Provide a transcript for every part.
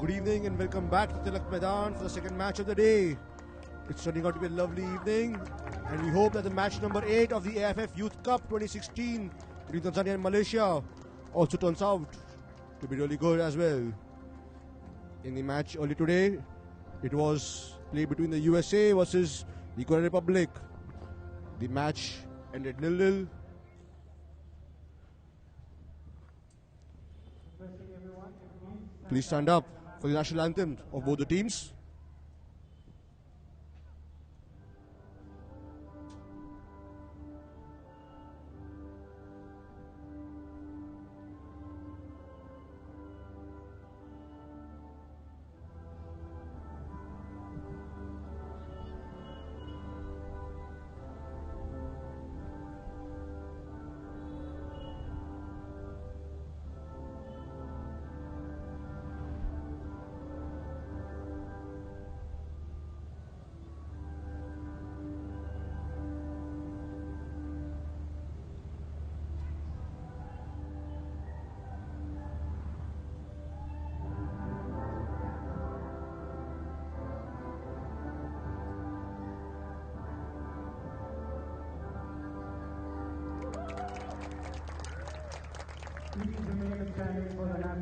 Good evening and welcome back to Tilak Maidan for the second match of the day. It's turning out to be a lovely evening and we hope that the match number 8 of the AIFF Youth Cup 2016 between Tanzania and Malaysia also turns out to be really good as well. In the match early today, it was played between the USA versus the Korean Republic. The match ended 0-0. Please stand up for the national anthem of both the teams.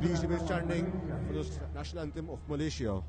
Please remain standing for the national anthem of Malaysia.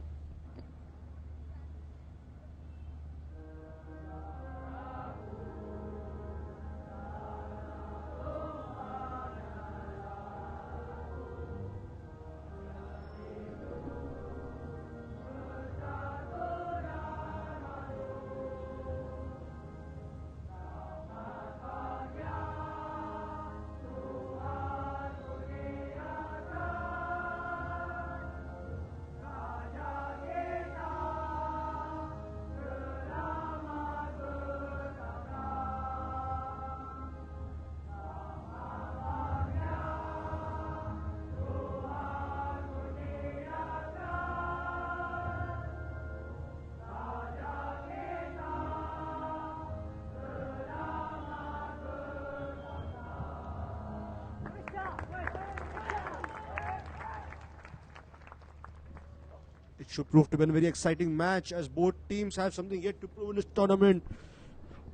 It should prove to be a very exciting match as both teams have something yet to prove in this tournament.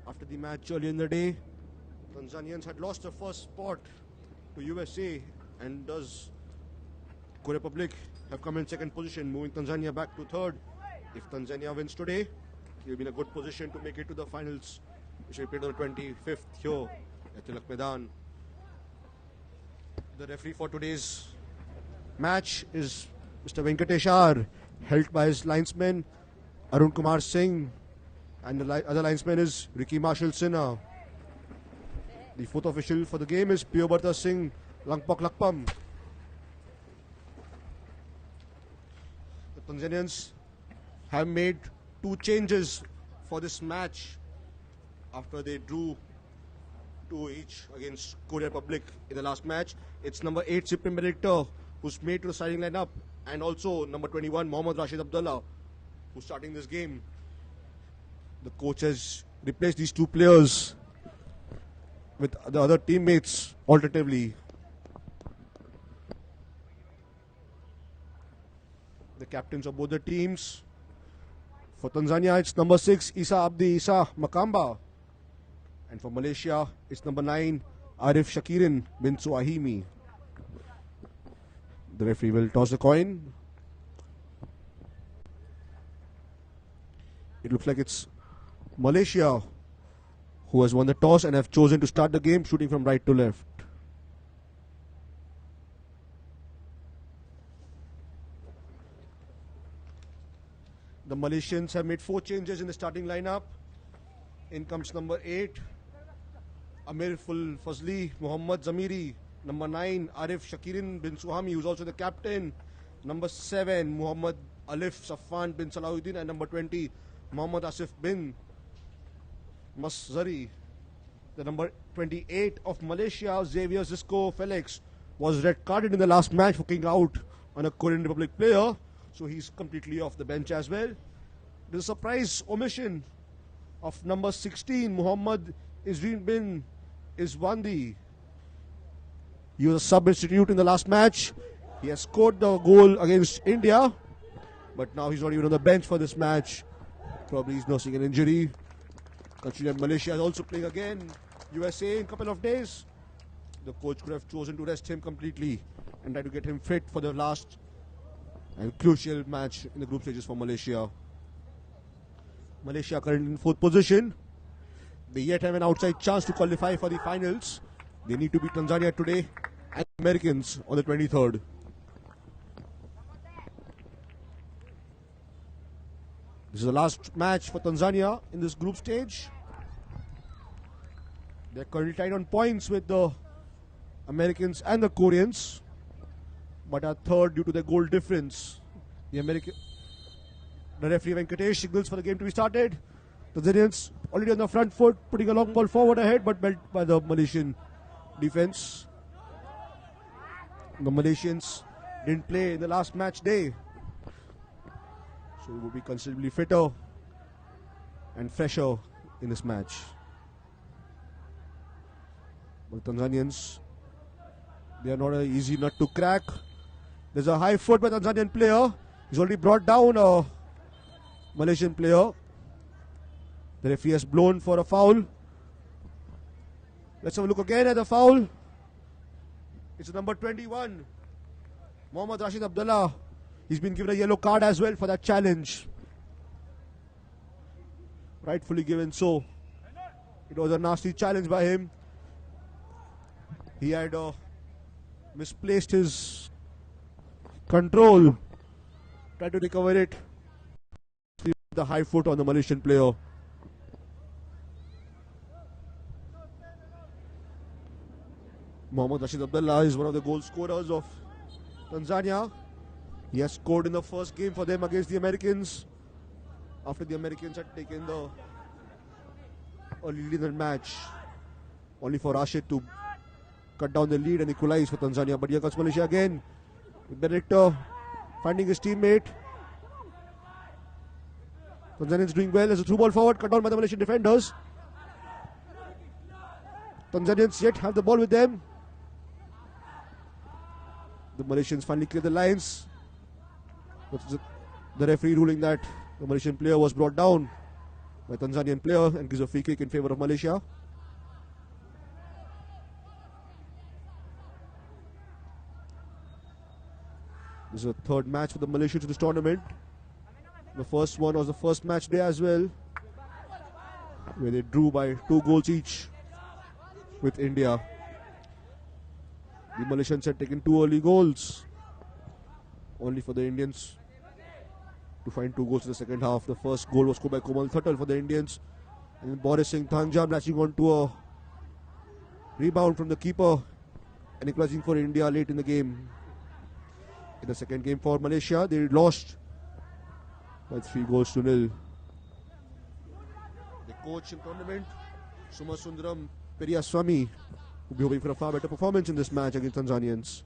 After the match earlier in the day, Tanzanians had lost their first spot to USA and thus Korean Republic have come in second position, moving Tanzania back to third. If Tanzania wins today, they'll be in a good position to make it to the finals, which will be played on the 25th here at Tilak Maidan. The referee for today's match is Mr. Venkatesh R, held by his linesman Arun Kumar Singh, and the other linesman is Ricky Marshall Sinha. The fourth official for the game is Piyobarta Singh Langpak Lakpam. The Tanzanians have made 2 changes for this match after they drew 2 each against Korean Republic in the last match. It's number 8 Cyprian Benedictor who's made to the starting lineup, and also number 21 Mohammad Rashid Abdullah who's starting this game. The coach has replaced these 2 players with the other teammates alternatively. The captains of both the teams. For Tanzania it's number 6 Isa Abdi Isa Makamba, and for Malaysia it's number 9 Arif Shakirin bin Suahimi. The referee will toss the coin. It looks like it's Malaysia who has won the toss and have chosen to start the game shooting from right to left. The Malaysians have made 4 changes in the starting lineup. In comes number 8 Amir Fazli Muhammad Zamiri, number 9 Arif Shakirin bin Suhami, who's also the captain, number 7 Muhammad Alif Safwan bin Salahuddin, and number 20 Muhammad Asif bin Maszari. The number 28 of Malaysia, Xavier Zisco Felix, was red carded in the last match for kicking out on a Korean Republic player, so he's completely off the bench as well. There's a surprise omission of number 16 Muhammad Izrin bin Iswandi. He was a substitute in the last match. He has scored the goal against India But now he's not even on the bench for this match. Probably he's nursing an injury. Considering Malaysia is also playing again USA in a couple of days, the coach could have chosen to rest him completely and try to get him fit for the last and crucial match in the group stages for Malaysia. Malaysia currently in 4th position. They yet have an outside chance to qualify for the finals. They need to beat Tanzania today and Americans on the 23rd. This is the last match for Tanzania in this group stage. They're currently tied on points with the Americans and the Koreans, but are third due to their goal difference. The referee Venkatesh signals for the game to be started. Tanzanians already on the front foot, putting a long ball forward ahead, but met by the Malaysian defense. The Malaysians didn't play in the last match day, so it will be considerably fitter and fresher in this match. But the Tanzanians, they are not an easy nut to crack. There's a high foot by the Tanzanian player. He's already brought down a Malaysian player. The referee has blown for a foul. Let's have a look again at the foul. It's number 21, Mohammad Rashid Abdullah. He's been given a yellow card as well for that challenge. Rightfully given so. It was a nasty challenge by him. He had misplaced his control. Tried to recover it. The high foot on the Malaysian player. Mohammad Rashid Abdullah is one of the goal scorers of Tanzania. He has scored in the first game for them against the Americans, after the Americans had taken the lead in the match, only for Rashid to cut down the lead and equalize for Tanzania. But here comes Malaysia again. Benedictor finding his teammate. Tanzanians doing well as a through ball forward, cut down by the Malaysian defenders. Tanzanians yet have the ball with them. The Malaysians finally clear the lines. The referee ruling that the Malaysian player was brought down by Tanzanian player and gives a free kick in favor of Malaysia. This is the third match for the Malaysians in this tournament. The first one was the first match day as well, where they drew by 2 goals each with India. The Malaysians had taken 2 early goals, only for the Indians to find 2 goals in the second half. The first goal was scored by Komal Thattal for the Indians, and then Boris Singh Thangjam latching on to a rebound from the keeper and equalizing for India late in the game. In the second game for Malaysia, they lost by 3-0. The coach in tournament, Suma Sundaram Periyaswamy, will be hoping for a far better performance in this match against Tanzanians.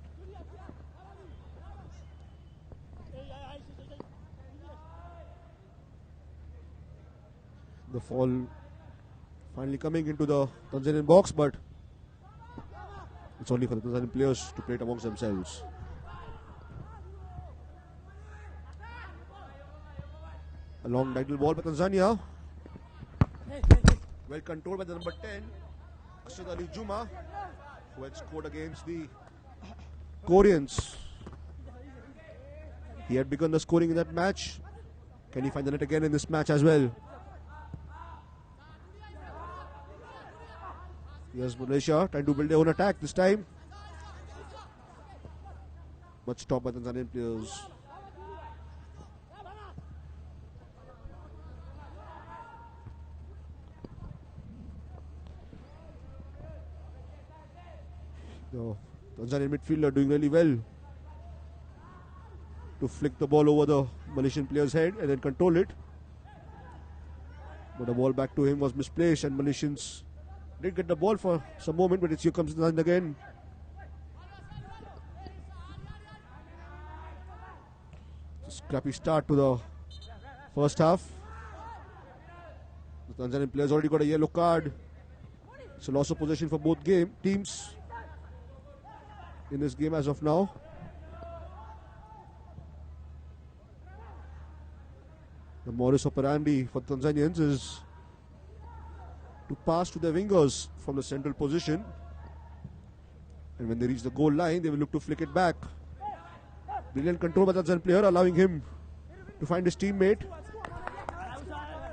The fall finally coming into the Tanzanian box, but it's only for the Tanzanian players to play it amongst themselves. A long diagonal ball by Tanzania. Well controlled by the number 10, Asad Ali Juma, who had scored against the Koreans. He had begun the scoring in that match. Can he find the net again in this match as well? Here's Malaysia trying to build their own attack this time, but stopped by the Tanzanian players. The Tanzanian midfielder doing really well to flick the ball over the Malaysian player's head and then control it. But the ball back to him was misplaced, and Malaysians did get the ball for some moment, but here comes Tanzania again. Scrappy start to the first half. The Tanzanian players already got a yellow card. It's a loss of possession for both teams in this game as of now. Morris operandi for Tanzanians is to pass to their wingers from the central position. And when they reach the goal line, they will look to flick it back. Brilliant control by the Tanzanian player, allowing him to find his teammate.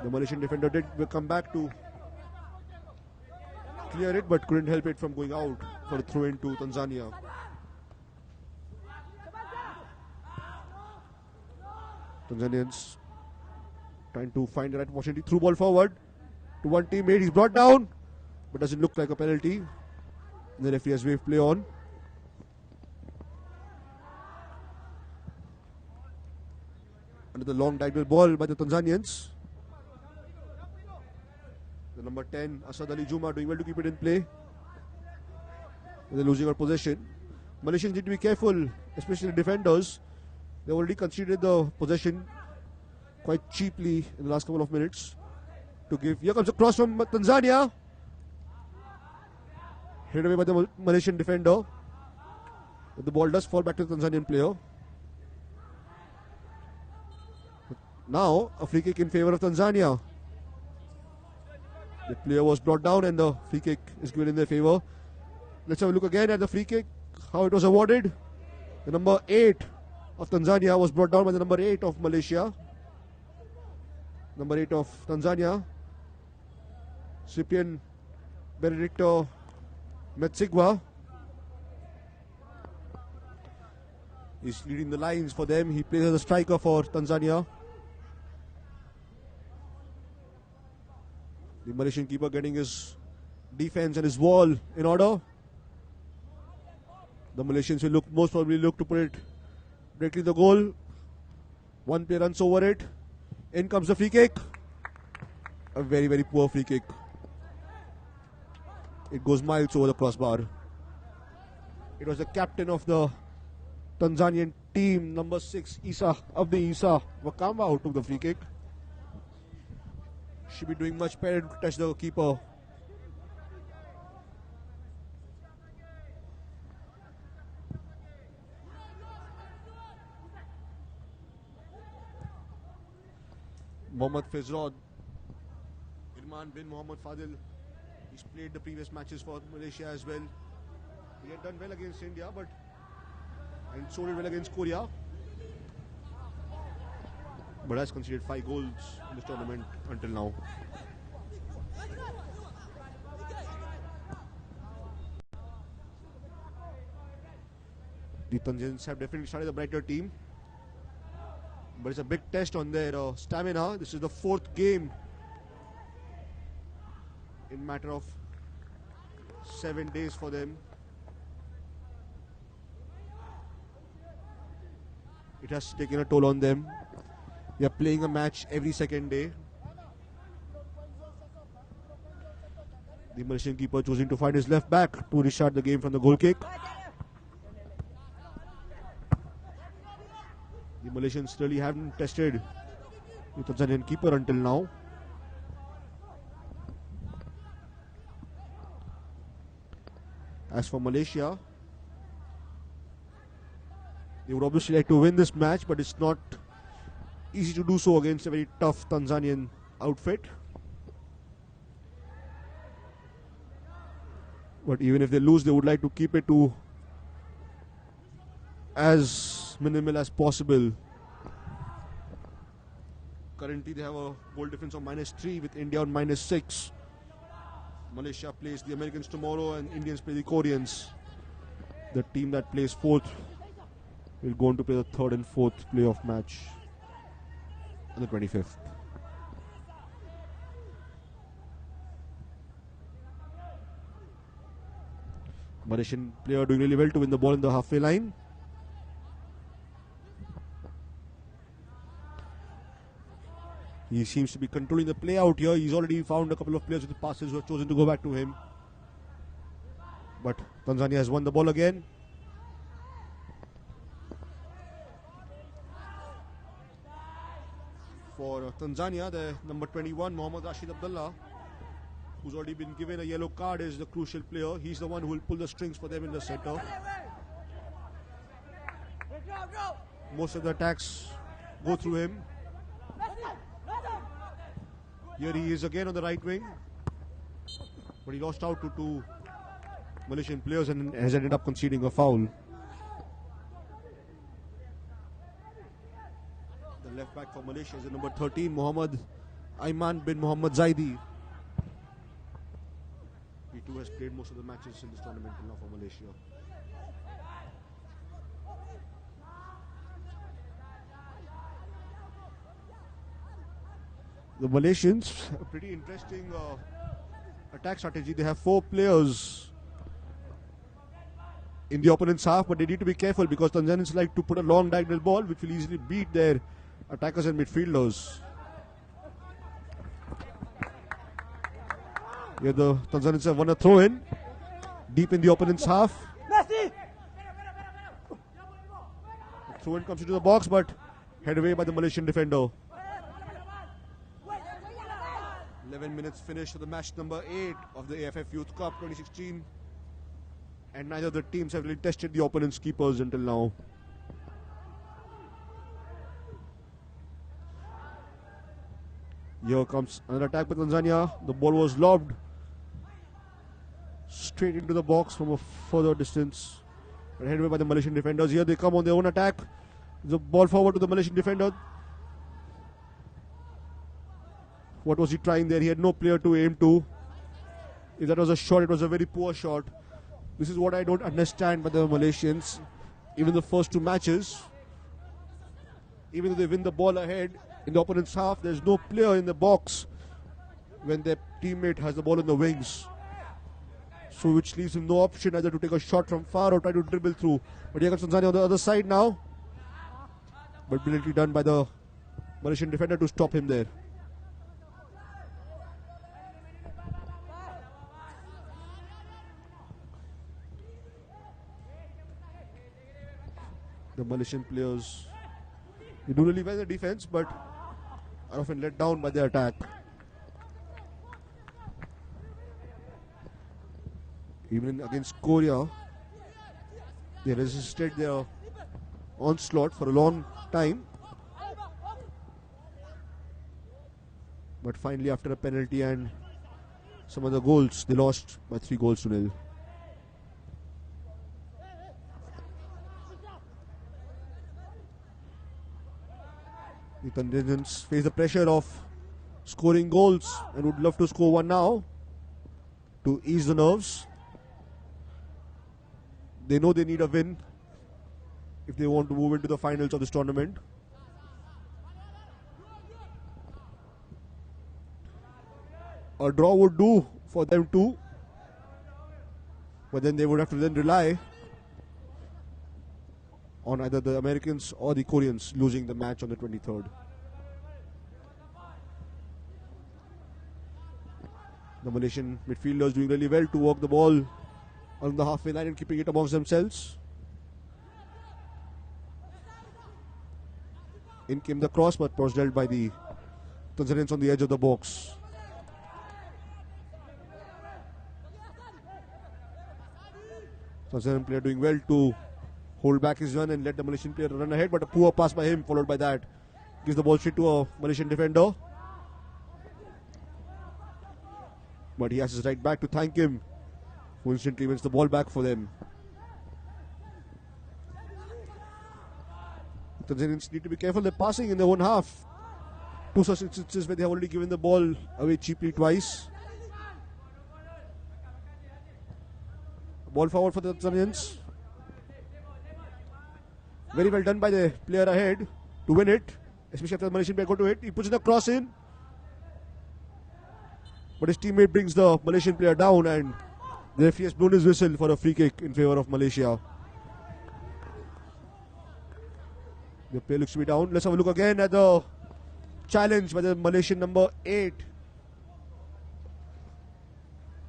The Malaysian defender did come back to clear it, but couldn't help it from going out for a throw into Tanzania. Tanzanians trying to find the right opportunity. Through ball forward to one teammate. He's brought down, but doesn't look like a penalty. The referee has waved play on. Another long diagonal ball by the Tanzanians. The number 10, Asad Ali Juma, doing well to keep it in play. They're losing our possession. Malaysians need to be careful, especially the defenders. They already conceded the possession quite cheaply in the last couple of minutes. To give, here comes a cross from Tanzania. Hit away by the Malaysian defender. But the ball does fall back to the Tanzanian player. Now, a free kick in favor of Tanzania. The player was brought down and the free kick is given in their favor. Let's have a look again at the free kick, how it was awarded. The number 8 of Tanzania was brought down by the number 8 of Malaysia. Number 8 of Tanzania, Cyprian Benedicto Metsigwa. He's leading the lines for them. He plays as a striker for Tanzania. The Malaysian keeper getting his defense and his wall in order. The Malaysians will most probably look to put it directly to the goal. One player runs over it. In comes the free kick. A very, very poor free kick. It goes miles over the crossbar. It was the captain of the Tanzanian team, number 6, Isa Wakamba, who took the free kick. Should be doing much better to touch the keeper. Mohammad Fizrod, Irman bin Mohammad Fadil. He's played the previous matches for Malaysia as well. He had done well against India, and so did well against Korea. But has conceded 5 goals in this tournament until now. The Tanzanians have definitely started a brighter team, but it's a big test on their stamina. This is the 4th game in a matter of 7 days for them. It has taken a toll on them. They are playing a match every second day. The Malaysian keeper choosing to find his left back to restart the game from the goal kick. The Malaysians really haven't tested the Tanzanian keeper until now. As for Malaysia, they would obviously like to win this match, but it's not easy to do so against a very tough Tanzanian outfit. But even if they lose, they would like to keep it to as minimal as possible. Currently they have a goal difference of -3 with India on -6. Malaysia plays the Americans tomorrow and Indians play the Koreans. The team that plays 4th will go on to play the 3rd and 4th playoff match on the 25th. Malaysian player doing really well to win the ball in the halfway line. He seems to be controlling the play out here. He's already found a couple of players with the passes who have chosen to go back to him. But Tanzania has won the ball again. For Tanzania, the number 21, Mohammad Rashid Abdullah, who's already been given a yellow card, is the crucial player. He's the one who will pull the strings for them in the center. Most of the attacks go through him. Here he is again on the right wing. But he lost out to two Malaysian players and has ended up conceding a foul. The left back for Malaysia is the number 13, Muhammad Aiman bin Muhammad Zaidi. He too has played most of the matches in this tournament now for Malaysia. The Malaysians, a pretty interesting attack strategy. They have 4 players in the opponent's half, but they need to be careful because Tanzanians like to put a long diagonal ball which will easily beat their attackers and midfielders. Here the Tanzanians have won a throw-in deep in the opponent's half. The throw-in comes into the box but head away by the Malaysian defender. 11 minutes finished for the match number 8 of the AIFF Youth Cup 2016, and neither of the teams have really tested the opponent's keepers until now. Here comes another attack by Tanzania. The ball was lobbed straight into the box from a further distance, but headed away by the Malaysian defenders. Here they come on their own attack. The ball forward to the Malaysian defender. What was he trying there? He had no player to aim to. If that was a shot, it was a very poor shot. This is what I don't understand by the Malaysians. Even the first 2 matches, even though they win the ball ahead in the opponent's half, there's no player in the box when their teammate has the ball in the wings. So which leaves him no option either to take a shot from far or try to dribble through. But here comes Tanzania on the other side now. But brilliantly done by the Malaysian defender to stop him there. The Malaysian players, they do really well in the defense, but are often let down by their attack. Even against Korea, they resisted their onslaught for a long time. But finally, after a penalty and some other goals, they lost by 3-0. The Tanzanians face the pressure of scoring goals and would love to score one now to ease the nerves. They know they need a win if they want to move into the finals of this tournament. A draw would do for them too, but then they would have to then rely on either the Americans or the Koreans losing the match on the 23rd. The Malaysian midfielders doing really well to work the ball on the halfway line and keeping it amongst themselves. In came the cross, but was dealt by the Tanzanians on the edge of the box. Tanzanian player doing well to hold back his run and let the Malaysian player run ahead, but a poor pass by him followed by that. Gives the ball straight to a Malaysian defender. But he has his right back to thank him, who instantly wins the ball back for them. The Tanzanians need to be careful. They're passing in their own half. 2 such instances where they have already given the ball away cheaply twice. Ball forward for the Tanzanians. Very well done by the player ahead to win it, especially after the Malaysian player got to it. He puts in a cross in, but his teammate brings the Malaysian player down, and the referee has blown his whistle for a free kick in favour of Malaysia. The player looks to be down. Let's have a look again at the challenge by the Malaysian number 8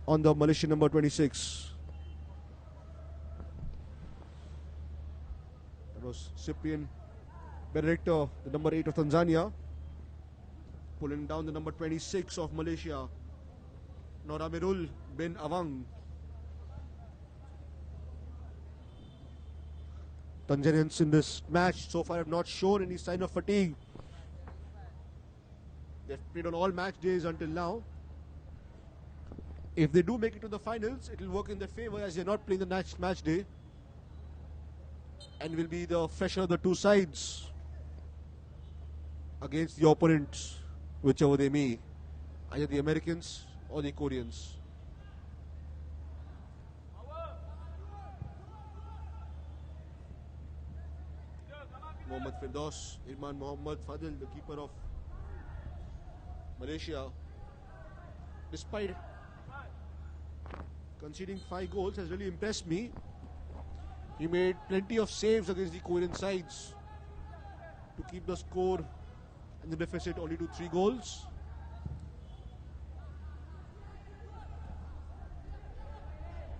on the Malaysian number 26. Was Cyprian Benedicto, the number 8 of Tanzania, pulling down the number 26 of Malaysia, Noramirul bin Awang. Tanzanians in this match so far have not shown any sign of fatigue. They've played on all match days until now. If they do make it to the finals, it will work in their favor as they're not playing the next match day. And will be the fresher of the two sides against the opponents, whichever they may, either the Americans or the Koreans. Mohammad Firdaus, Irman Mohammad Fadil, the keeper of Malaysia, despite conceding 5 goals, has really impressed me. He made plenty of saves against the Korean sides to keep the score and the deficit only to 3 goals.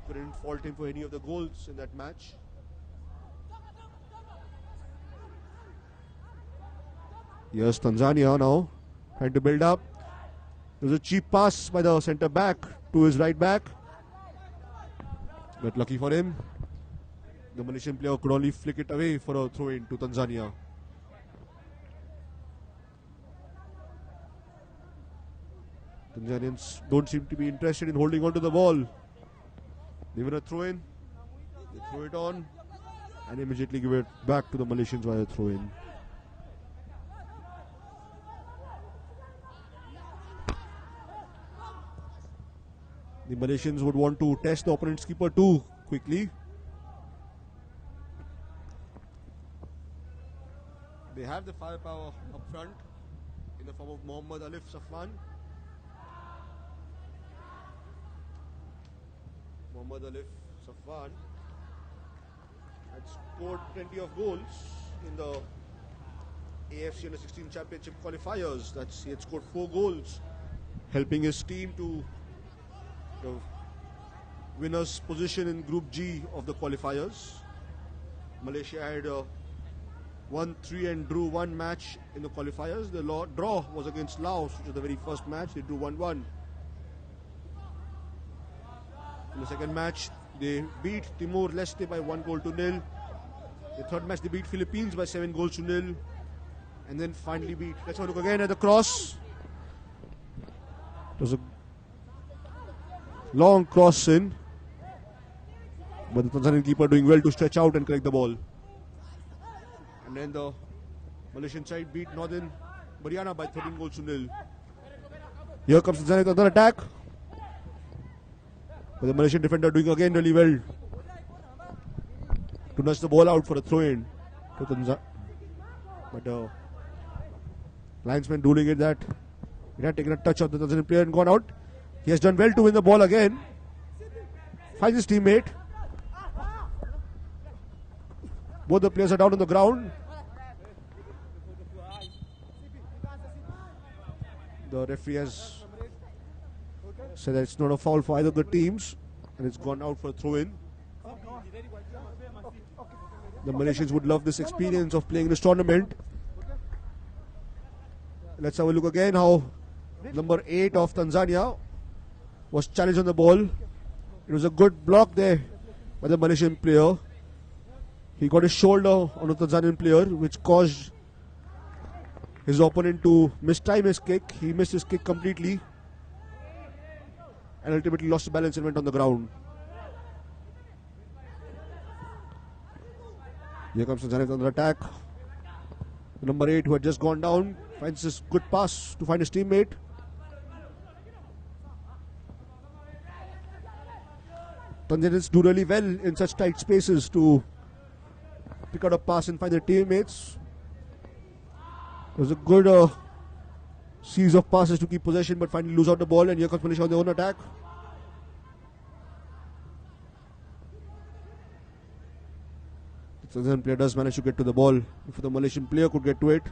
Couldn't fault him for any of the goals in that match. Here's Tanzania now, trying to build up. There's a cheap pass by the centre back to his right back. But lucky for him, the Malaysian player could only flick it away for a throw-in to Tanzania. Tanzanians don't seem to be interested in holding on to the ball. They win a throw-in, they throw it on, and immediately give it back to the Malaysians via a throw-in. The Malaysians would want to test the opponent's keeper too quickly. They have the firepower up front in the form of Mohammad AIFF Safwan. Mohammad AIFF Safwan had scored plenty of goals in the AFC Under-16 Championship qualifiers. He had scored 4 goals, helping his team to the winner's position in Group G of the qualifiers. Malaysia had won 3 and drew 1 match in the qualifiers. The draw was against Laos, which was the very first match. They drew 1-1. In the second match, they beat Timor-Leste by 1-0. The third match, they beat Philippines by 7-0. And then finally beat. Let's have a look again at the cross. It was a long cross in, but the Tanzanian keeper doing well to stretch out and collect the ball. And then the Malaysian side beat Northern Mariana by 13-0. Here comes Tanzania with another attack, but the Malaysian defender doing again really well to nudge the ball out for a throw-in to Tanzania. But the linesman ruling it that he had taken a touch of the Tanzanian player and gone out. He has done well to win the ball again. Finds his teammate. Both the players are down on the ground. The referee has said that it's not a foul for either of the teams, and it's gone out for a throw-in. The Malaysians would love this experience of playing this tournament. Let's have a look again how number 8 of Tanzania was challenged on the ball. It was a good block there by the Malaysian player. He got his shoulder on the Tanzanian player, which caused his opponent to mistime his kick. He missed his kick completely and ultimately lost the balance and went on the ground. Here comes Tanzania under attack. The number 8, who had just gone down, finds this good pass to find his teammate. Tanzanians do really well in such tight spaces to pick out a pass and find their teammates. There's a good series of passes to keep possession, but finally lose out the ball, and here comes Malaysia on their own attack. The Tanzanian player does manage to get to the ball. If the Malaysian player could get to it.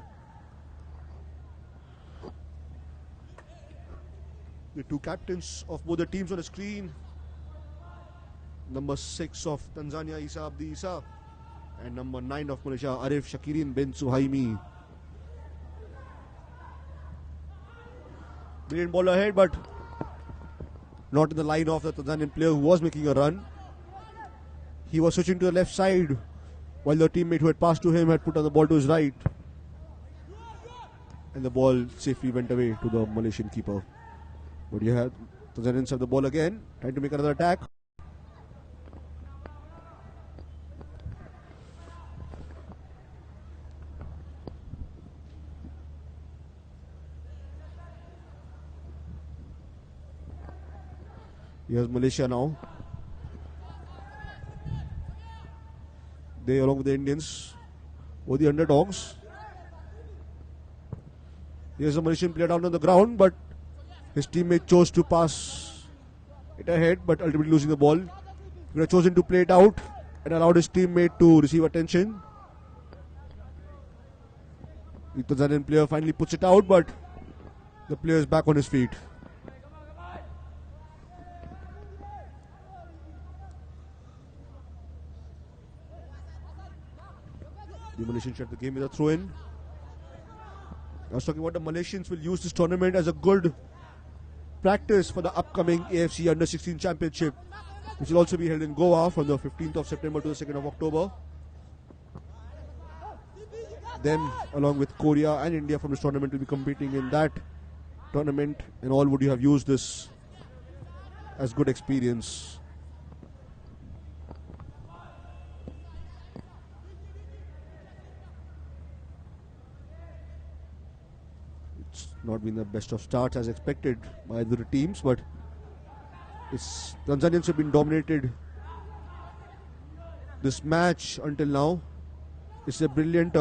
The two captains of both the teams on the screen. Number 6 of Tanzania, Isa Abdi Isa, and number 9 of Malaysia, Arif Shakirin bin Suhaimi. Brilliant ball ahead, but not in the line of the Tanzanian player who was making a run. He was switching to the left side, while the teammate who had passed to him had put on the ball to his right. and the ball safely went away to the Malaysian keeper. But you have Tanzanians have the ball again, trying to make another attack. Here's Malaysia now. They, along with the Indians, were the underdogs. Here's a Malaysian player down on the ground, but his teammate chose to pass it ahead, but ultimately losing the ball. He would have chosen to play it out and allowed his teammate to receive attention. The Tanzanian player finally puts it out, but the player is back on his feet. The Malaysians shut the game with a throw-in. I was talking about the Malaysians will use this tournament as a good practice for the upcoming AFC Under-16 Championship, which will also be held in Goa from the 15th of September to the 2nd of October. Then, along with Korea and India from this tournament, will be competing in that tournament, and all would you have used this as good experience. Not been the best of starts as expected by the teams, but Tanzanians have been dominated this match until now. It's a brilliant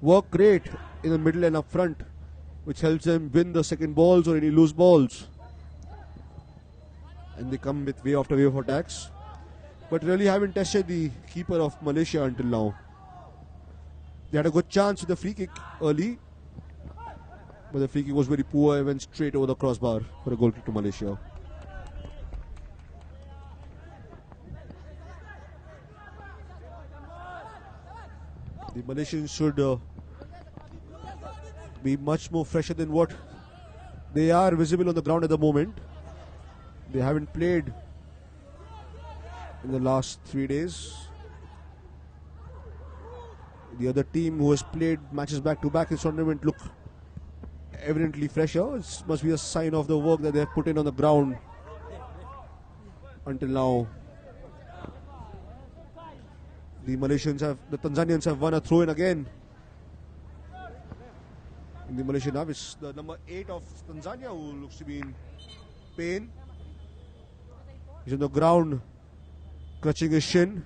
work rate in the middle and up front, which helps them win the second balls or any loose balls. And they come with wave after wave of attacks, but really haven't tested the keeper of Malaysia until now. They had a good chance with the free kick early, but the free kick was very poor and went straight over the crossbar for a goal kick to Malaysia. The Malaysians should be much more fresher than what they are visible on the ground at the moment. They haven't played in the last 3 days. The other team who has played matches back to back in this tournament look evidently fresher. It must be a sign of the work that they have put in on the ground until now. The Tanzanians have won a throw-in again. In the Malaysian half, it's the number 8 of Tanzania who looks to be in pain. He's on the ground, clutching his shin,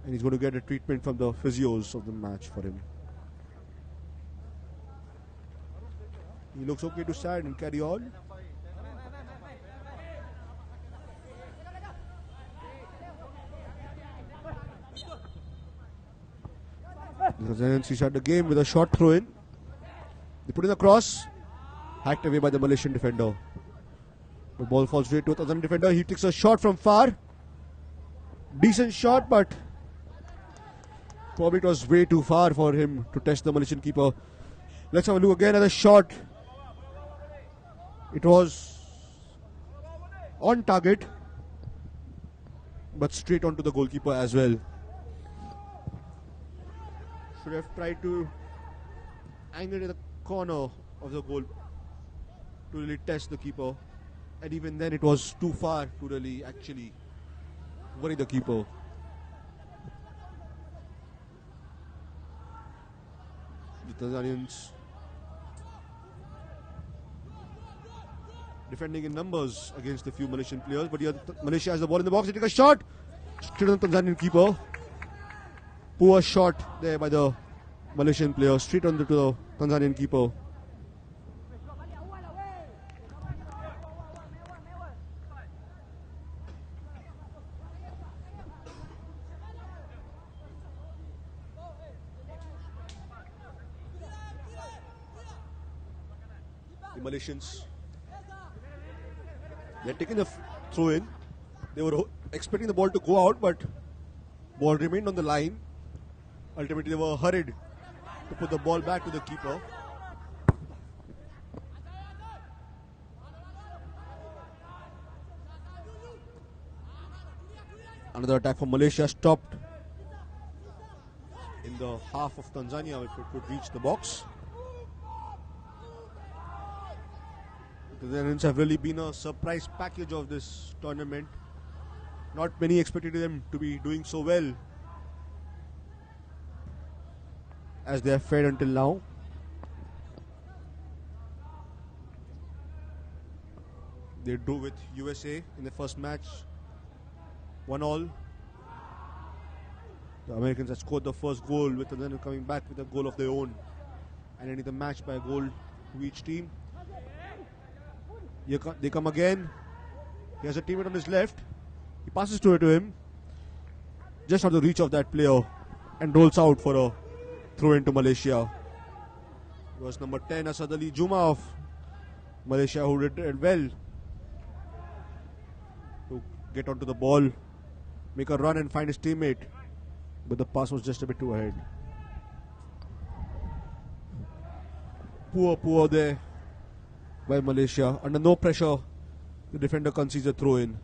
and he's going to get a treatment from the physios of the match for him. He looks okay to stand and carry on. The Tanzanians start the game with a short throw-in. They put in the cross, hacked away by the Malaysian defender. The ball falls straight to a Tanzanian defender. He takes a shot from far. Decent shot, but probably it was way too far for him to test the Malaysian keeper. Let's have a look again at the shot. It was on target, but straight onto the goalkeeper as well. Should have tried to angle in the corner of the goal to really test the keeper, and even then it was too far to really actually worry the keeper. The Tanzanians defending in numbers against a few Malaysian players, but here Malaysia has the ball in the box. They take a shot straight on the Tanzanian keeper. Poor shot there by the Malaysian player, straight onto the Tanzanian keeper. The Malaysians, they had taken the throw in. They were expecting the ball to go out, but ball remained on the line. Ultimately, they were hurried to put the ball back to the keeper. Another attack from Malaysia stopped in the half of Tanzania if it could reach the box. The Tanzanians have really been a surprise package of this tournament. Not many expected them to be doing so well as they have fared until now. They drew with USA in the first match, 1-1. The Americans have scored the first goal, with Tanzania coming back with a goal of their own and ending the match by a goal to each team. Here they come again. He has a teammate on his left. He passes to him, just out of the reach of that player, and rolls out for a throw into Malaysia. It was number 10, Asad Ali Juma of Malaysia, who did well to get onto the ball, make a run and find his teammate, but the pass was just a bit too ahead. Poor there by Malaysia. Under no pressure, the defender concedes a throw in,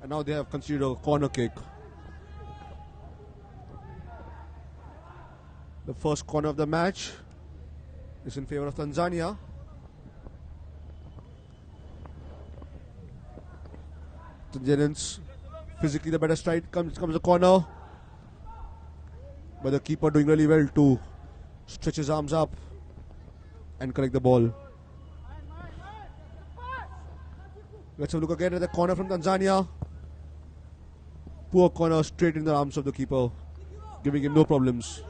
and now they have conceded a corner kick. The first corner of the match is in favor of Tanzania. Tanzanians physically the better stride. Comes the corner, but the keeper doing really well to stretch his arms up and collect the ball. Let's have a look again at the corner from Tanzania. Poor corner straight in the arms of the keeper, giving him no problems.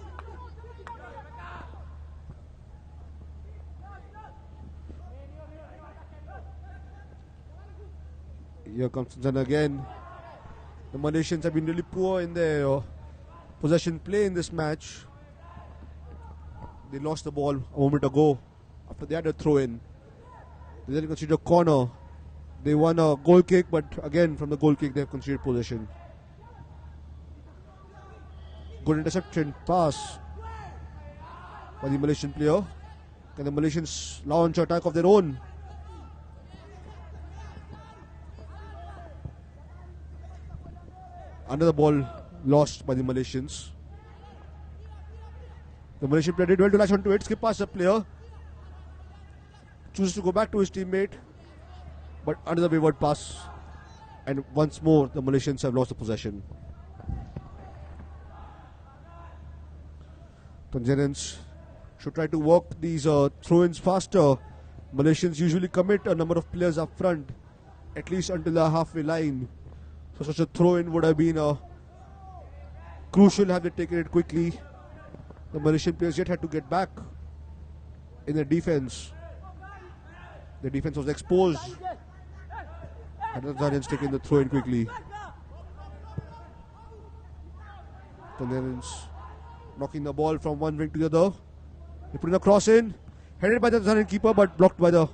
Here comes Tanzania again. The Malaysians have been really poor in their possession play in this match. They lost the ball a moment ago after they had a throw in. They then conceded a corner. They won a goal kick, but again from the goal kick they have conceded possession. Good interception pass by the Malaysian player. Can the Malaysians launch an attack of their own? Another ball lost by the Malaysians. The Malaysian player did well to latch onto it. Skip past the player. Chooses to go back to his teammate. But another wayward pass. And once more the Malaysians have lost the possession. Tanzanians should try to work these throw-ins faster. Malaysians usually commit a number of players up front, at least until the halfway line. So such a throw-in would have been crucial had they taken it quickly. The Malaysian players yet had to get back in their defense. The defense was exposed, and the Tanzanians taking the throw-in quickly. Tanzanians knocking the ball from one wing to the other. They put in a cross in, headed by the Tanzanian keeper, but blocked by the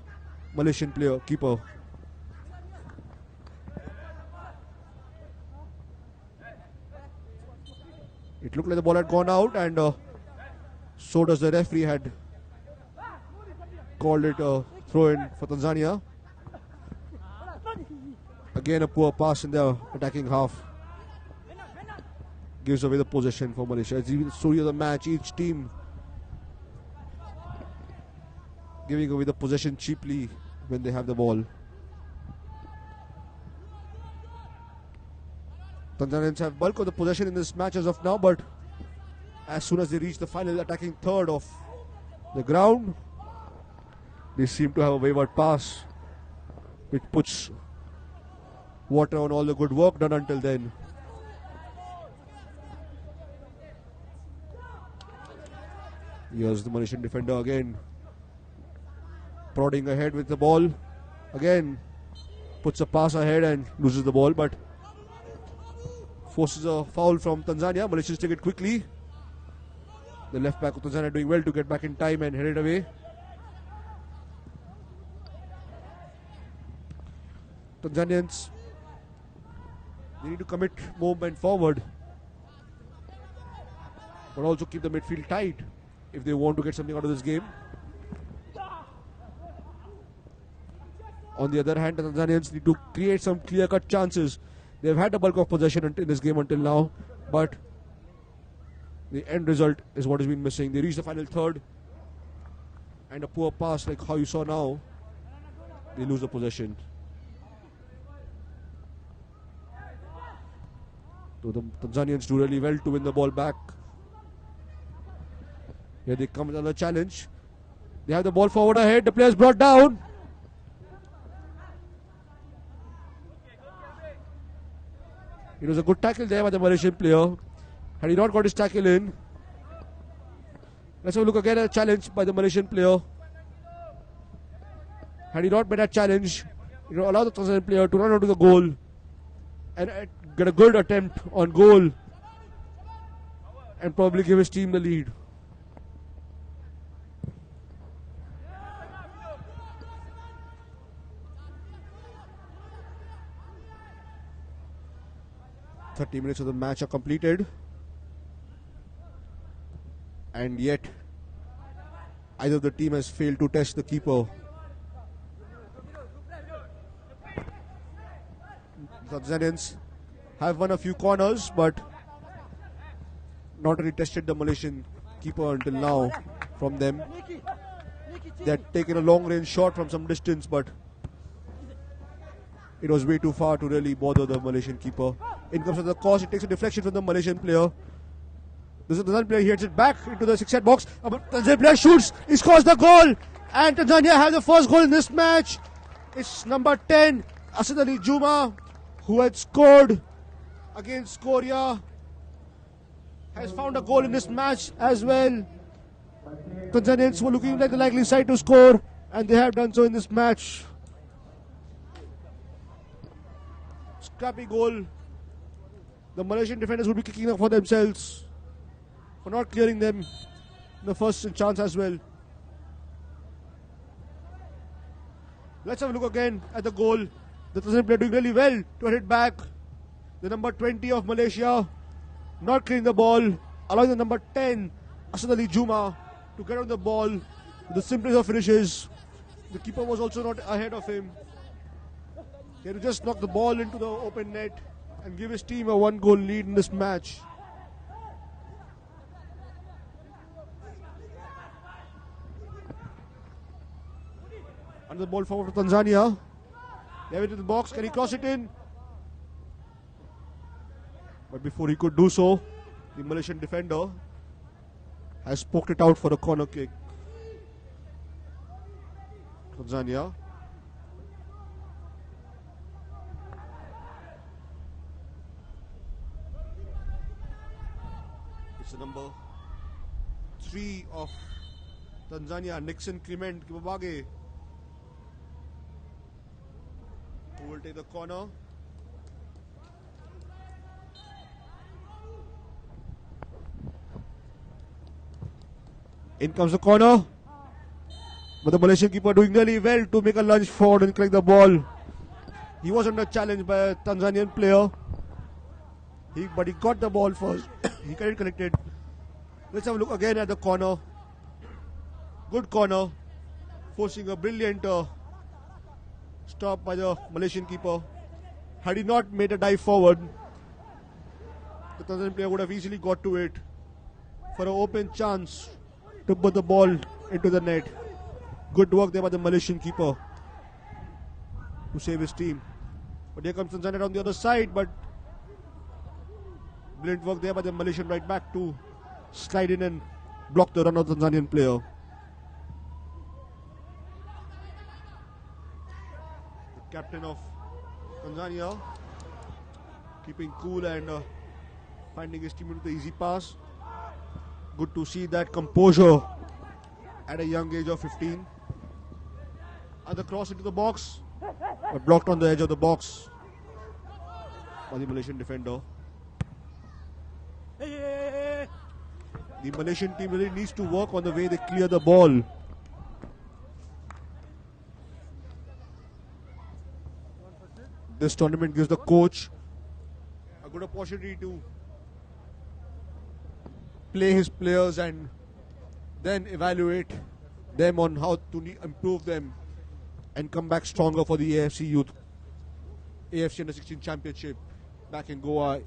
Malaysian player keeper. It looked like the ball had gone out, and so does the referee had called it a throw-in for Tanzania. Again a poor pass in the attacking half. Gives away the possession for Malaysia. It's even the story of the match. Each team giving away the possession cheaply when they have the ball. Tanzanians have bulk of the possession in this match as of now, but as soon as they reach the final attacking third of the ground, they seem to have a wayward pass, which puts water on all the good work done until then. Here's the Malaysian defender again, prodding ahead with the ball. Again, puts a pass ahead and loses the ball, but forces a foul from Tanzania. Malaysians take it quickly. The left back of Tanzania doing well to get back in time and head it away. Tanzanians, they need to commit movement forward, but also keep the midfield tight if they want to get something out of this game. On the other hand, the Tanzanians need to create some clear-cut chances. They've had the bulk of possession in this game until now, but The end result is what has been missing. They reached the final third, and a poor pass like how you saw now, they lose the possession. So the Tanzanians do really well to win the ball back. Here they come with another challenge. They have the ball forward ahead. The player is brought down. It was a good tackle there by the Malaysian player. Had he not got his tackle in, let's have a look again at a challenge by the Malaysian player. Had he not made that challenge, allow the Tanzanian player to run onto the goal and get a good attempt on goal and probably give his team the lead. "30 minutes of the match are completed, and yet either of the team has failed to test the keeper. The Tanzanians have won a few corners, but not really tested the Malaysian keeper until now from them. They had taken a long-range shot from some distance, but it was way too far to really bother the Malaysian keeper. In comes at the course, it takes a deflection from the Malaysian player. This is the Tanzanian player, he hits it back into the 6-yard box. Tanzanian player shoots, he scores the goal, and Tanzania have the first goal in this match. It's number 10, Asad Ali Juma, who had scored against Korea, has found a goal in this match as well. Tanzanians were looking like the likely side to score, and they have done so in this match. Scrappy goal. The Malaysian defenders would be kicking up for themselves for not clearing them in the first chance as well. Let's have a look again at the goal. The Tanzanian player doing really well to hit it back. The number 20 of Malaysia not clearing the ball, allowing the number 10, Asad Ali Juma, to get on the ball with the simplest of finishes. The keeper was also not ahead of him. He had to just knock the ball into the open net and give his team a 1-goal lead in this match. And the ball forward for Tanzania. They have it in the box. Can he cross it in? But before he could do so, the Malaysian defender has poked it out for a corner kick. Tanzania. It's the number 3 of Tanzania, Nixon Clement Kibabage, who will take the corner. In comes the corner, but the Malaysian keeper doing really well to make a lunge forward and collect the ball. He was under challenge by a Tanzanian player, but he got the ball first. He couldn't collect it. Let's have a look again at the corner. Good corner, forcing a brilliant stop by the Malaysian keeper. Had he not made a dive forward, the Tanzanian player would have easily got to it for an open chance to put the ball into the net. Good work there by the Malaysian keeper to save his team. But here comes Tanzania on the other side, but brilliant work there by the Malaysian right back to slide in and block the run of the Tanzanian player. The captain of Tanzania keeping cool and finding his team into the easy pass. Good to see that composure at a young age of 15. And the cross into the box, but blocked on the edge of the box by the Malaysian defender. The Malaysian team really needs to work on the way they clear the ball. This tournament gives the coach a good opportunity to play his players and then evaluate them on how to improve them and come back stronger for the AFC Under 16 Championship back in Goa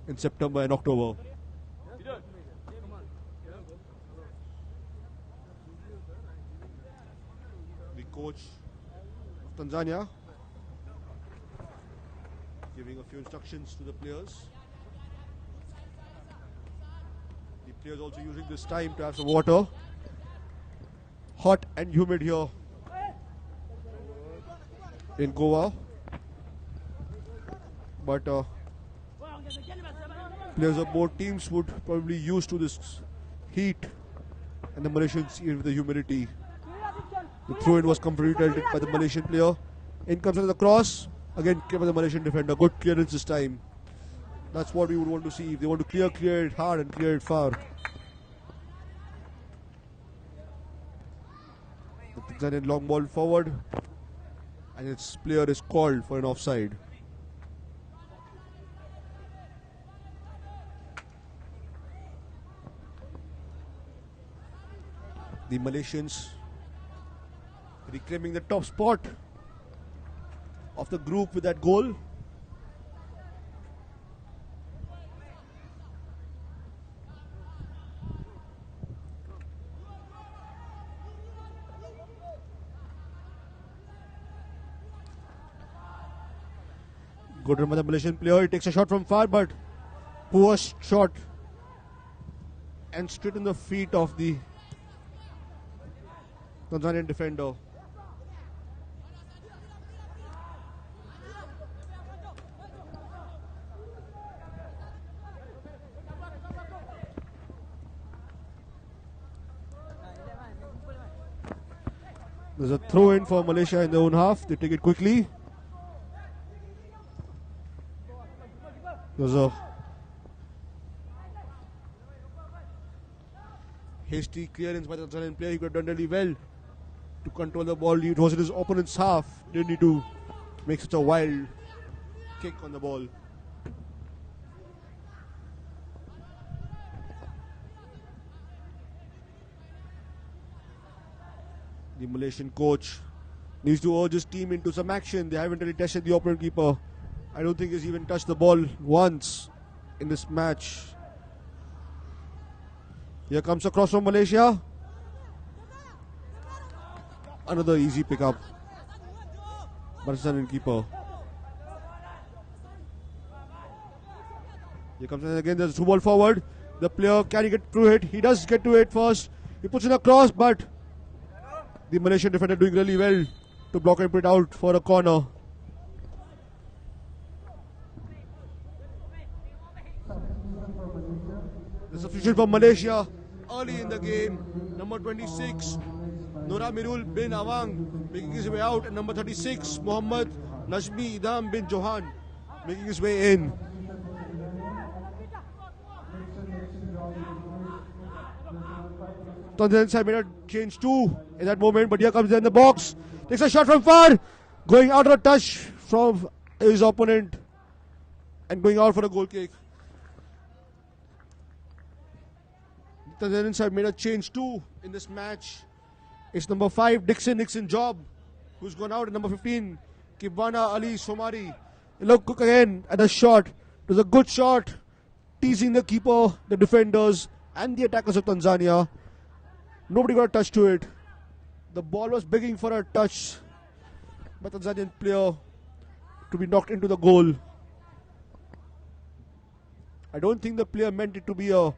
in September and October. coach of Tanzania giving a few instructions to the players. The players also using this time to have some water. Hot and humid here in Goa. But players of both teams would probably used to this heat, and the Malaysians here with the humidity. The throw-in was completed by the Malaysian player. In comes the cross. Again, cleared by the Malaysian defender. Good clearance this time. That's what we would want to see. If they want to clear it hard and clear it far. The Tanzanian long ball forward, and its player is called for an offside. The Malaysians reclaiming the top spot of the group with that goal. Good run by the Malaysian player. He takes a shot from far, but poor shot and straight in the feet of the Tanzanian defender. There's a throw in for Malaysia in their own half. They take it quickly. There's a hasty clearance by the Tanzanian player. He could have done really well to control the ball. It was in his opponent's half. Didn't need to make such a wild kick on the ball. The Malaysian coach needs to urge his team into some action. They haven't really tested the opponent keeper. I don't think he's even touched the ball once in this match. Here comes a cross from Malaysia. Another easy pickup by the Tanzanian keeper. Here comes again. There's a through ball forward. The player can get through it. He does get to it first. He puts in a cross, but the Malaysian defender doing really well to block and put it out for a corner. The substitution for Malaysia early in the game. Number 26, Noramirul bin Awang making his way out, and number 36, Muhammad Najmi Idam bin Johan making his way in. Tanzania side made a change too in that moment, but here comes in the box. Takes a shot from far, going out of a touch from his opponent and going out for a goal kick. The Tanzanian side made a change too in this match. It's number 5, Nixon Job, who's gone out, and number 15, Kibwana Ali Somari. Look again at the shot. It was a good shot, teasing the keeper, the defenders, and the attackers of Tanzania. Nobody got a touch to it. The ball was begging for a touch by the Tanzanian player to be knocked into the goal. I don't think the player meant it to be a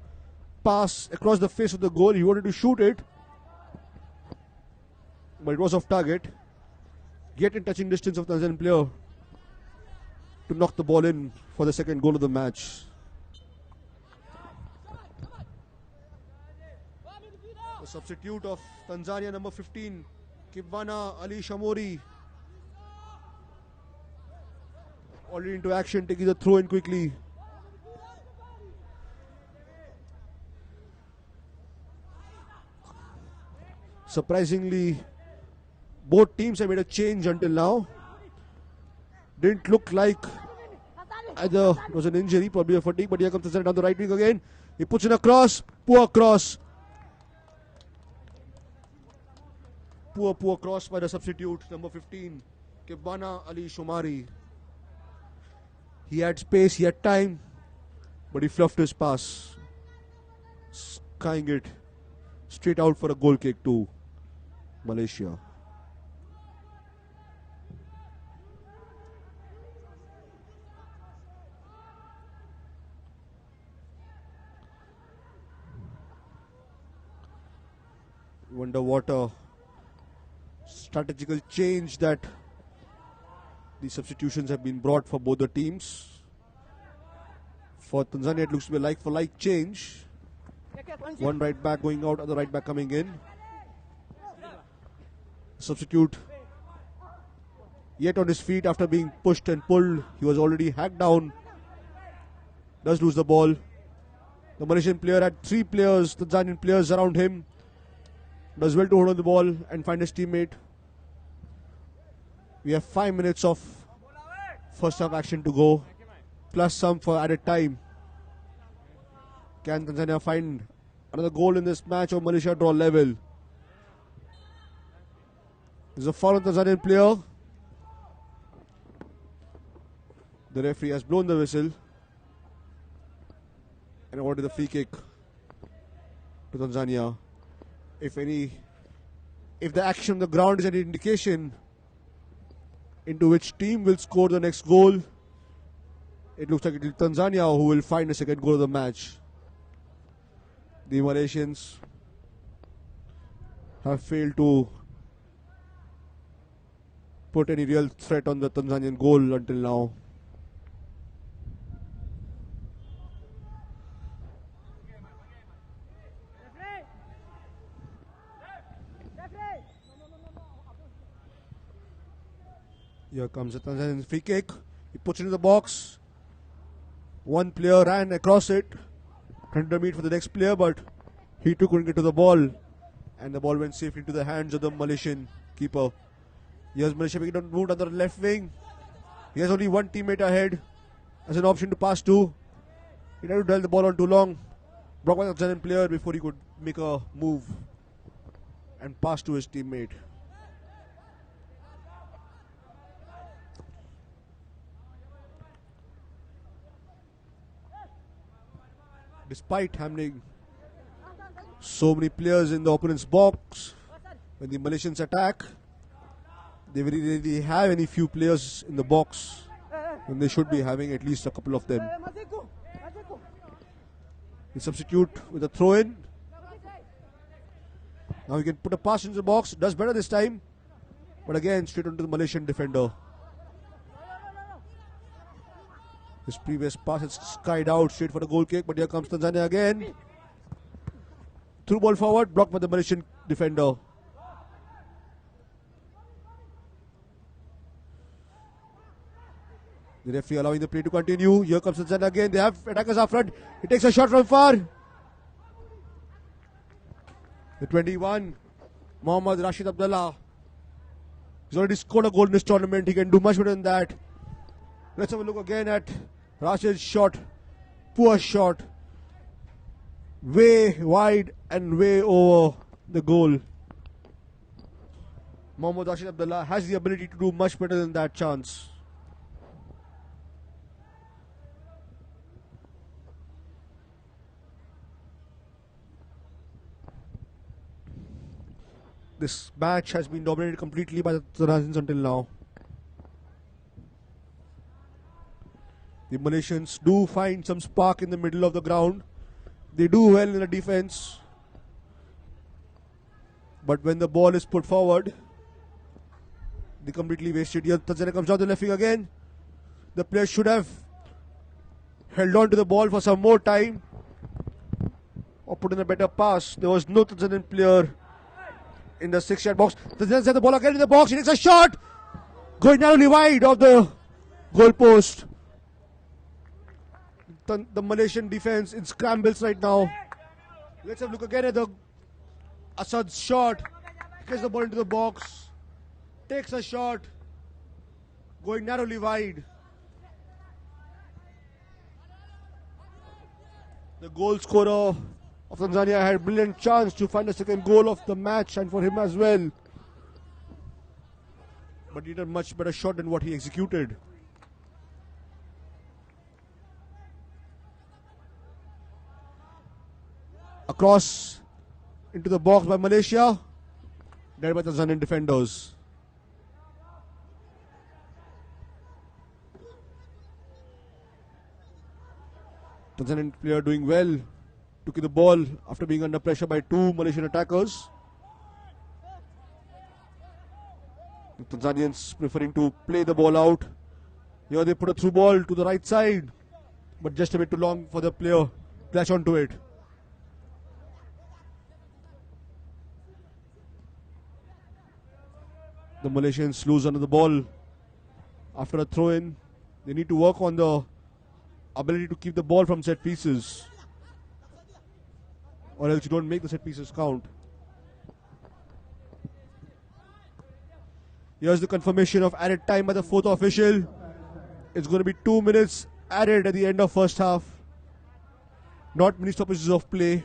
pass across the face of the goal. He wanted to shoot it, but it was off target. Yet in touching distance of the Tanzanian player to knock the ball in for the second goal of the match. The substitute of Tanzania, number 15, Kibwana Ali Shamori, already into action, taking the throw in quickly. Surprisingly, both teams have made a change until now. Didn't look like either it was an injury, probably a fatigue, but here comes Tanzania down the right wing again. He puts in a cross, poor cross. Poor cross by the substitute, number 15, Kibwana Ali Shumari. He had space, he had time, but he fluffed his pass, skying it straight out for a goal kick to Malaysia. Wonder what a strategical change that the substitutions have been brought for both the teams. For Tanzania, it looks to be a like-for-like change. One right back going out, other right back coming in. Substitute yet on his feet after being pushed and pulled. He was already hacked down. Does lose the ball. The Malaysian player had 3 players, Tanzanian players around him. Does well to hold on the ball and find his teammate. We have 5 minutes of first half action to go, plus some for added time. Can Tanzania find another goal in this match, or Malaysia draw level? There's a foul on the Tanzanian player. The referee has blown the whistle and awarded the free kick to Tanzania. If the action on the ground is any indication into which team will score the next goal, it looks like it is Tanzania who will find a second goal of the match. The Malaysians have failed to put any real threat on the Tanzanian goal until now. Here comes the Tanzanian free kick. He puts it in the box. One player ran across it, trying to meet for the next player, but he too couldn't get to the ball, and the ball went safely into the hands of the Malaysian keeper. Here's Malaysia picking up moved on the left wing. He has only one teammate ahead as an option to pass to. He tried to dwell the ball on too long. Blocked by the Tanzanian player before he could make a move and pass to his teammate. Despite having so many players in the opponent's box, when the Malaysians attack, they really really have any few players in the box when they should be having at least a couple of them. He substitute with a throw in. Now he can put a pass into the box, does better this time, but again straight onto the Malaysian defender. His previous pass has skied out straight for the goal kick, but here comes Tanzania again. Through ball forward, blocked by the Malaysian defender. The referee allowing the play to continue. Here comes Tanzania again. They have attackers up front. He takes a shot from far. The 21, Mohammad Rashid Abdullah. He's already scored a goal in this tournament. He can do much better than that. Let's have a look again at Rashid's shot. Poor shot. Way wide and way over the goal. Mohammad Rashid Abdullah has the ability to do much better than that chance. This match has been dominated completely by the Tanzanians until now. The Malaysians do find some spark in the middle of the ground. They do well in the defense. But when the ball is put forward, they completely waste it. Here Tanzania comes down the left wing again. The player should have held on to the ball for some more time or put in a better pass. There was no Tanzanian player in the 6-yard box. Tanzania has the ball again in the box. He takes a shot, going narrowly wide of the goal post. The Malaysian defense in scrambles right now. Let's have a look again at the Asad's shot. Gets the ball into the box. Takes a shot, going narrowly wide. The goal scorer of Tanzania had a brilliant chance to find a second goal of the match, and for him as well. But he did a much better shot than what he executed. Across into the box by Malaysia, dead by Tanzanian defenders. Tanzanian player doing well, took the ball after being under pressure by two Malaysian attackers. Tanzanians preferring to play the ball out. Here they put a through ball to the right side, but just a bit too long for the player to latch onto it. The Malaysians lose under the ball after a throw in. They need to work on the ability to keep the ball from set pieces, or else you don't make the set pieces count. Here's the confirmation of added time by the fourth official. It's going to be 2 minutes added at the end of first half. Not many stoppages of play.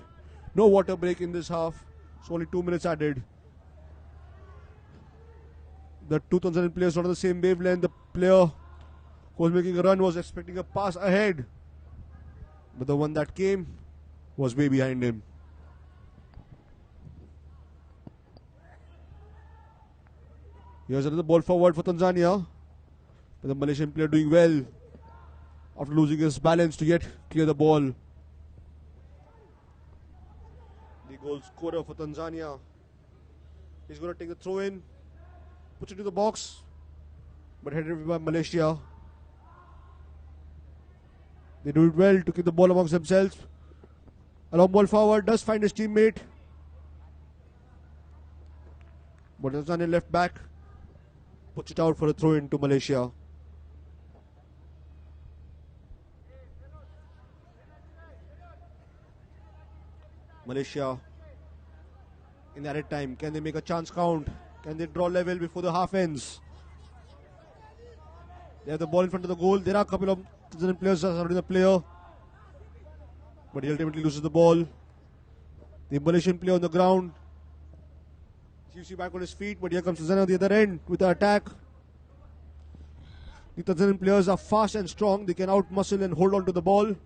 No water break in this half. So only 2 minutes added. The two Tanzanian players not on the same wavelength. The player who was making a run was expecting a pass ahead, but the one that came was way behind him. Here's another ball forward for Tanzania. But the Malaysian player doing well after losing his balance to yet clear the ball. The goal scorer for Tanzania. He's going to take the throw in, puts it to the box, but headed by Malaysia. They do it well to keep the ball amongst themselves. A long ball forward, does find his teammate, but Tanzania left back puts it out for a throw in to Malaysia. Malaysia in added time. Can they make a chance count? Can they draw level before the half ends? They have the ball in front of the goal. There are a couple of Tanzanian players surrounding the player, but he ultimately loses the ball. The Malaysian player on the ground. He's back on his feet, but here comes Tanzania on the other end with the attack. The Tanzanian players are fast and strong. They can out-muscle and hold on to the ball.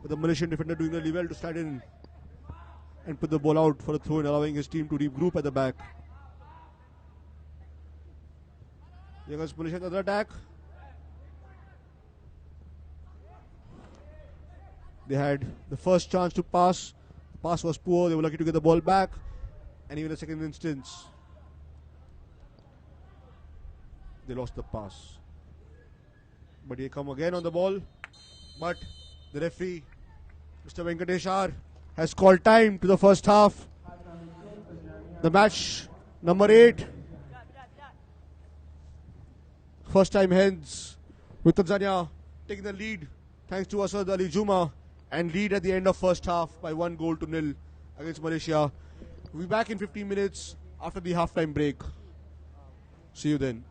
But the Malaysian defender doing really well to slide in and put the ball out for a throw in, allowing his team to regroup at the back. Here comes Malaysia's other attack. They had the first chance to pass. The pass was poor. They were lucky to get the ball back. And even a second instance, they lost the pass. But he come again on the ball. But the referee, Mr. Venkateshar, has called time to the first half. The match number 8. First time ends with Tanzania taking the lead thanks to Asad Ali Juma, and lead at the end of first half by 1-0 against Malaysia. We'll be back in 15 minutes after the halftime break. See you then.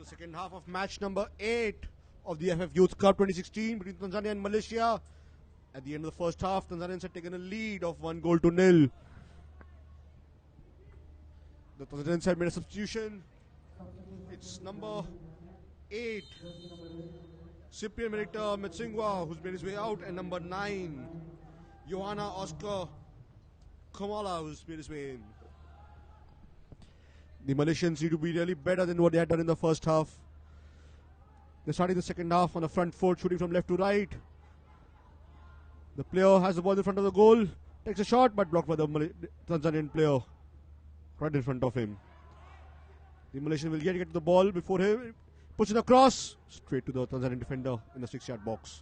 the second half of match number 8 of the AIFF Youth Cup 2016 between Tanzania and Malaysia. At the end of the first half, Tanzanians had taken a lead of 1-0. The Tanzanians had made a substitution. It's number 8, Cyprian Merita Metsingwa, who's made his way out, and number 9, Johanna Oscar Kamala, who's made his way in. The Malaysians need to be really better than what they had done in the first half. They're starting the second half on the front foot, shooting from left to right. The player has the ball in front of the goal, takes a shot, but blocked by the Tanzanian player right in front of him. The Malaysian will get to the ball before him, puts it across, straight to the Tanzanian defender in the 6-yard box.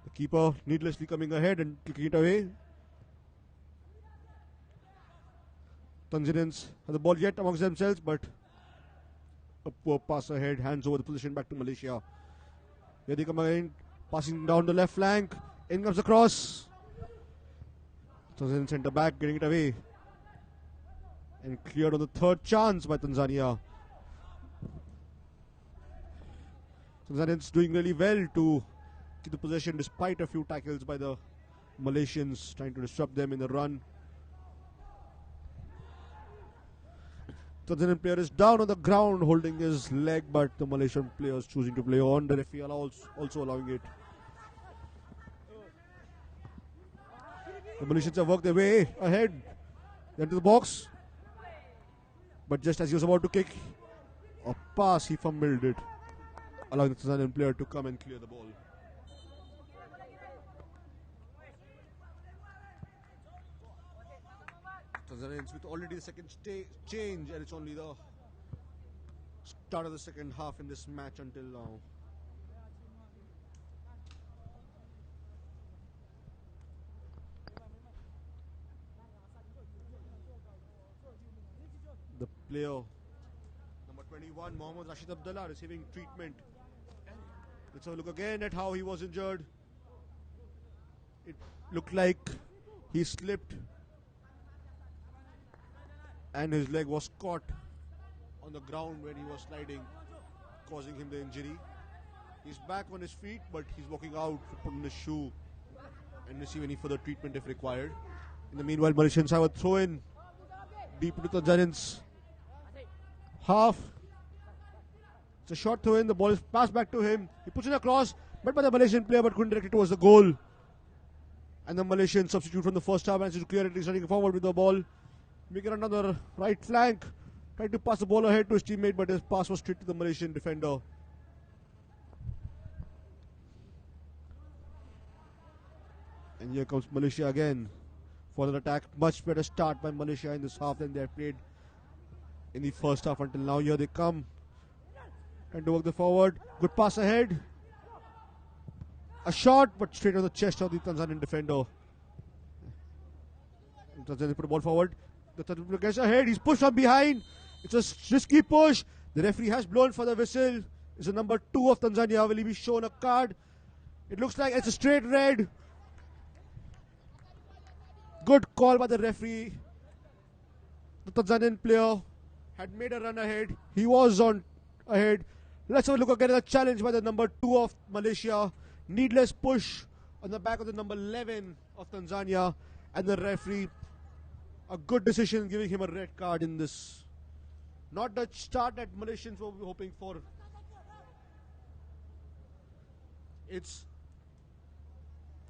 The keeper needlessly coming ahead and kicking it away. Tanzanians have the ball yet amongst themselves, but a poor pass ahead, hands over the position back to Malaysia. Here they come again, passing down the left flank. In comes the cross. Tanzanian centre back getting it away. And cleared on the third chance by Tanzania. Tanzanians doing really well to keep the possession despite a few tackles by the Malaysians trying to disrupt them in the run. Tanzanian player is down on the ground holding his leg, but the Malaysian player is choosing to play on. The referee also allowing it. The Malaysians have worked their way ahead. They enter the box. But just as he was about to kick a pass, he fumbled it, allowing the Tanzanian player to come and clear the ball. Tanzanians with already the second change, and it's only the start of the second half in this match until now. The player, number 21, Mohammad Rashid Abdullah, receiving treatment. Let's have a look again at how he was injured. It looked like he slipped and his leg was caught on the ground when he was sliding, causing him the injury. He's back on his feet, but he's walking out to put on his shoe and receive any further treatment if required. In the meanwhile, Malaysians have a throw-in deep into Tanzanians' half. It's a short throw-in. The ball is passed back to him. He puts it across, met by the Malaysian player, but couldn't direct it towards the goal. And the Malaysian substitute from the first half manages to clear it. He's running forward with the ball. Making another right flank. Tried to pass the ball ahead to his teammate, but his pass was straight to the Malaysian defender. And here comes Malaysia again for an attack. Much better start by Malaysia in this half than they have played in the first half until now. Here they come. Trying to work the forward. Good pass ahead. A shot, but straight on the chest of the Tanzanian defender. Tanzania put the ball forward. The Tanzanian gets ahead. He's pushed from behind. It's a risky push. The referee has blown for the whistle. It's the number 2 of Tanzania. Will he be shown a card? It looks like it's a straight red. Good call by the referee. The Tanzanian player had made a run ahead. He was on ahead. Let's have a look again at the challenge by the number 2 of Malaysia. Needless push on the back of the number 11 of Tanzania. And the referee, a good decision giving him a red card in this. Not the start that Malaysians were hoping for. It's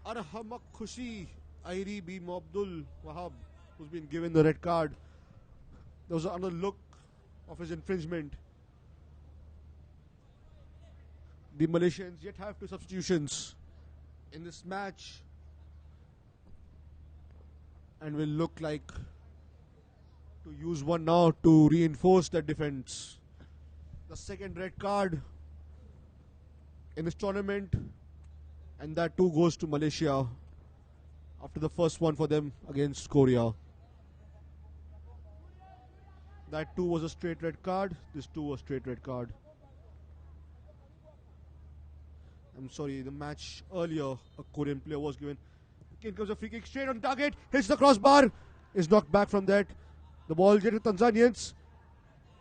Arhamak Khushi Airi B. Abdul Wahab who's been given the red card. There was another look of his infringement. The Malaysians yet have 2 substitutions in this match and will look like to use one now to reinforce their defense. The second red card in this tournament, and that too goes to Malaysia after the first one for them against Korea. That too was a straight red card. This too was a straight red card. I'm sorry, the match earlier, a Korean player was given. In comes a free kick straight on target, hits the crossbar, is knocked back from that. The ball gets to Tanzanians.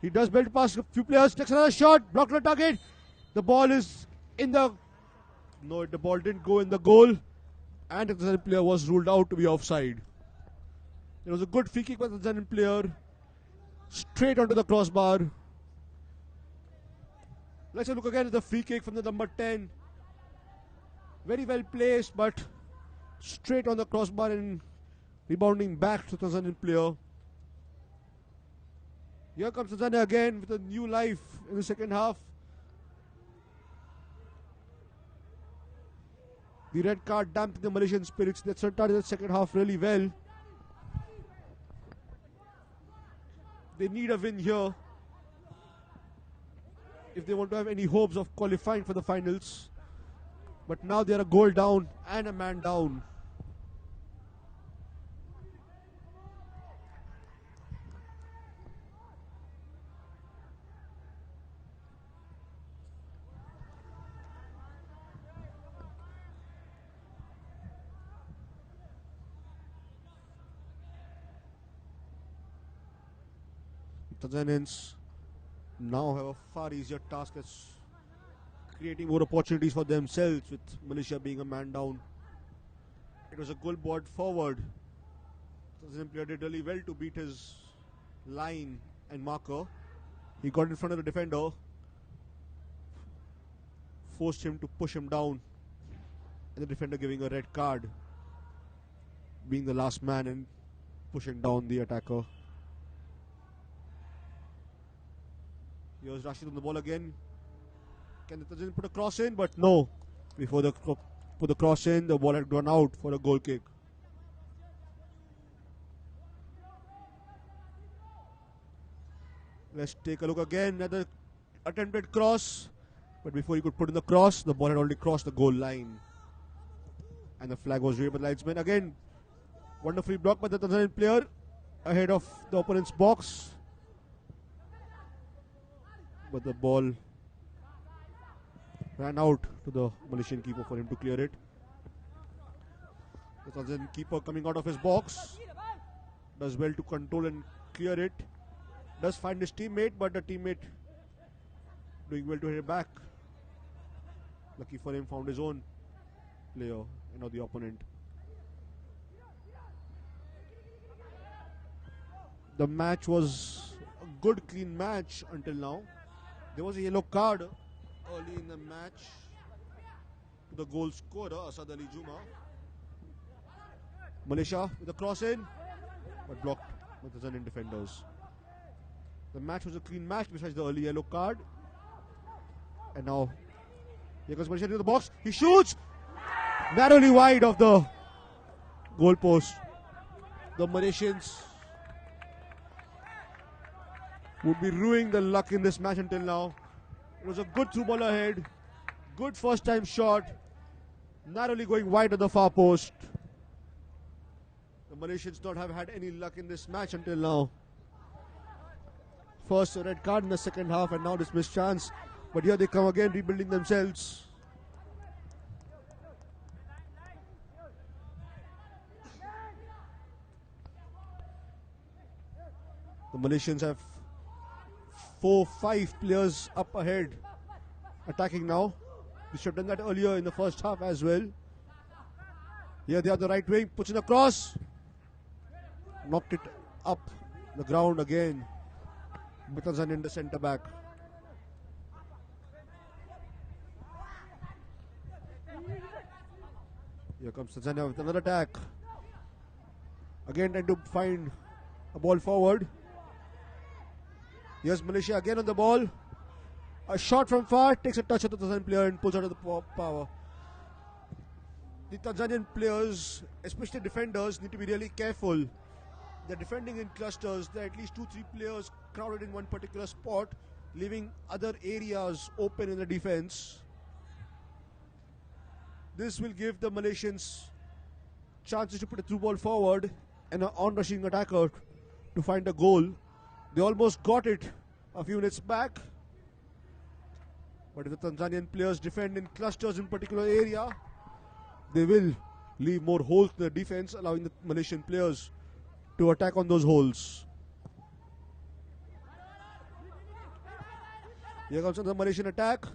He does belt past a few players, takes another shot, blocked on the target. The ball is in the... No, the ball didn't go in the goal. And the Tanzanian player was ruled out to be offside. It was a good free kick by the Tanzanian player. Straight onto the crossbar. Let's have a look again at the free kick from the number 10. Very well placed, but straight on the crossbar and rebounding back to the Tanzanian player. Here comes Tanzania again with a new life in the second half. The red card damped the Malaysian spirits. They started the second half really well. They need a win here if they want to have any hopes of qualifying for the finals. But now they are a goal down and a man down. Tanzanians now have a far easier task as creating more opportunities for themselves, with Malaysia being a man down. It was a goal board forward. Tanzanian player did really well to beat his line and marker. He got in front of the defender, forced him to push him down, and the defender giving a red card, being the last man and pushing down the attacker. Here's Rashid on the ball again. Can the Tanzanian put a cross in? But no. Before they put the cross in, the ball had gone out for a goal kick. Let's take a look again at the attempted cross. But before he could put in the cross, the ball had already crossed the goal line. And the flag was waved by the linesman. Again, wonderfully blocked by the Tanzanian player ahead of the opponent's box. But the ball ran out to the Malaysian keeper for him to clear it. The Tanzanian keeper coming out of his box does well to control and clear it. Does find his teammate, but the teammate doing well to hit it back. Lucky for him, found his own player and not the opponent. The match was a good, clean match until now. There was a yellow card early in the match to the goal scorer, Asad Ali Juma. Malaysia with a cross in, but blocked by the Tanzanian defenders. The match was a clean match besides the early yellow card. And now, here comes Malaysia into the box. He shoots! Narrowly wide of the goal post. The Malaysians would be ruining the luck in this match until now. It was a good through ball ahead. Good first time shot. Narrowly going wide of the far post. The Malaysians don't have had any luck in this match until now. First a red card in the second half and now this missed chance. But here they come again, rebuilding themselves. The Malaysians have 4-5 players up ahead, attacking now. They should have done that earlier in the first half as well. Here they are the right wing, puts in a cross. Knocked it up the ground again. Tanzania in the centre back. Here comes Tanzania with another attack. Again trying to find a ball forward. Here's Malaysia again on the ball. A shot from far, takes a touch of the Tanzanian player and pulls out of the power. The Tanzanian players, especially defenders, need to be really careful. They're defending in clusters. There are at least 2-3 players crowded in one particular spot, leaving other areas open in the defense. This will give the Malaysians chances to put a through ball forward and an on-rushing attacker to find a goal. They almost got it a few minutes back. But if the Tanzanian players defend in clusters in particular area, they will leave more holes in the defense, allowing the Malaysian players to attack on those holes. Here comes another Malaysian attack.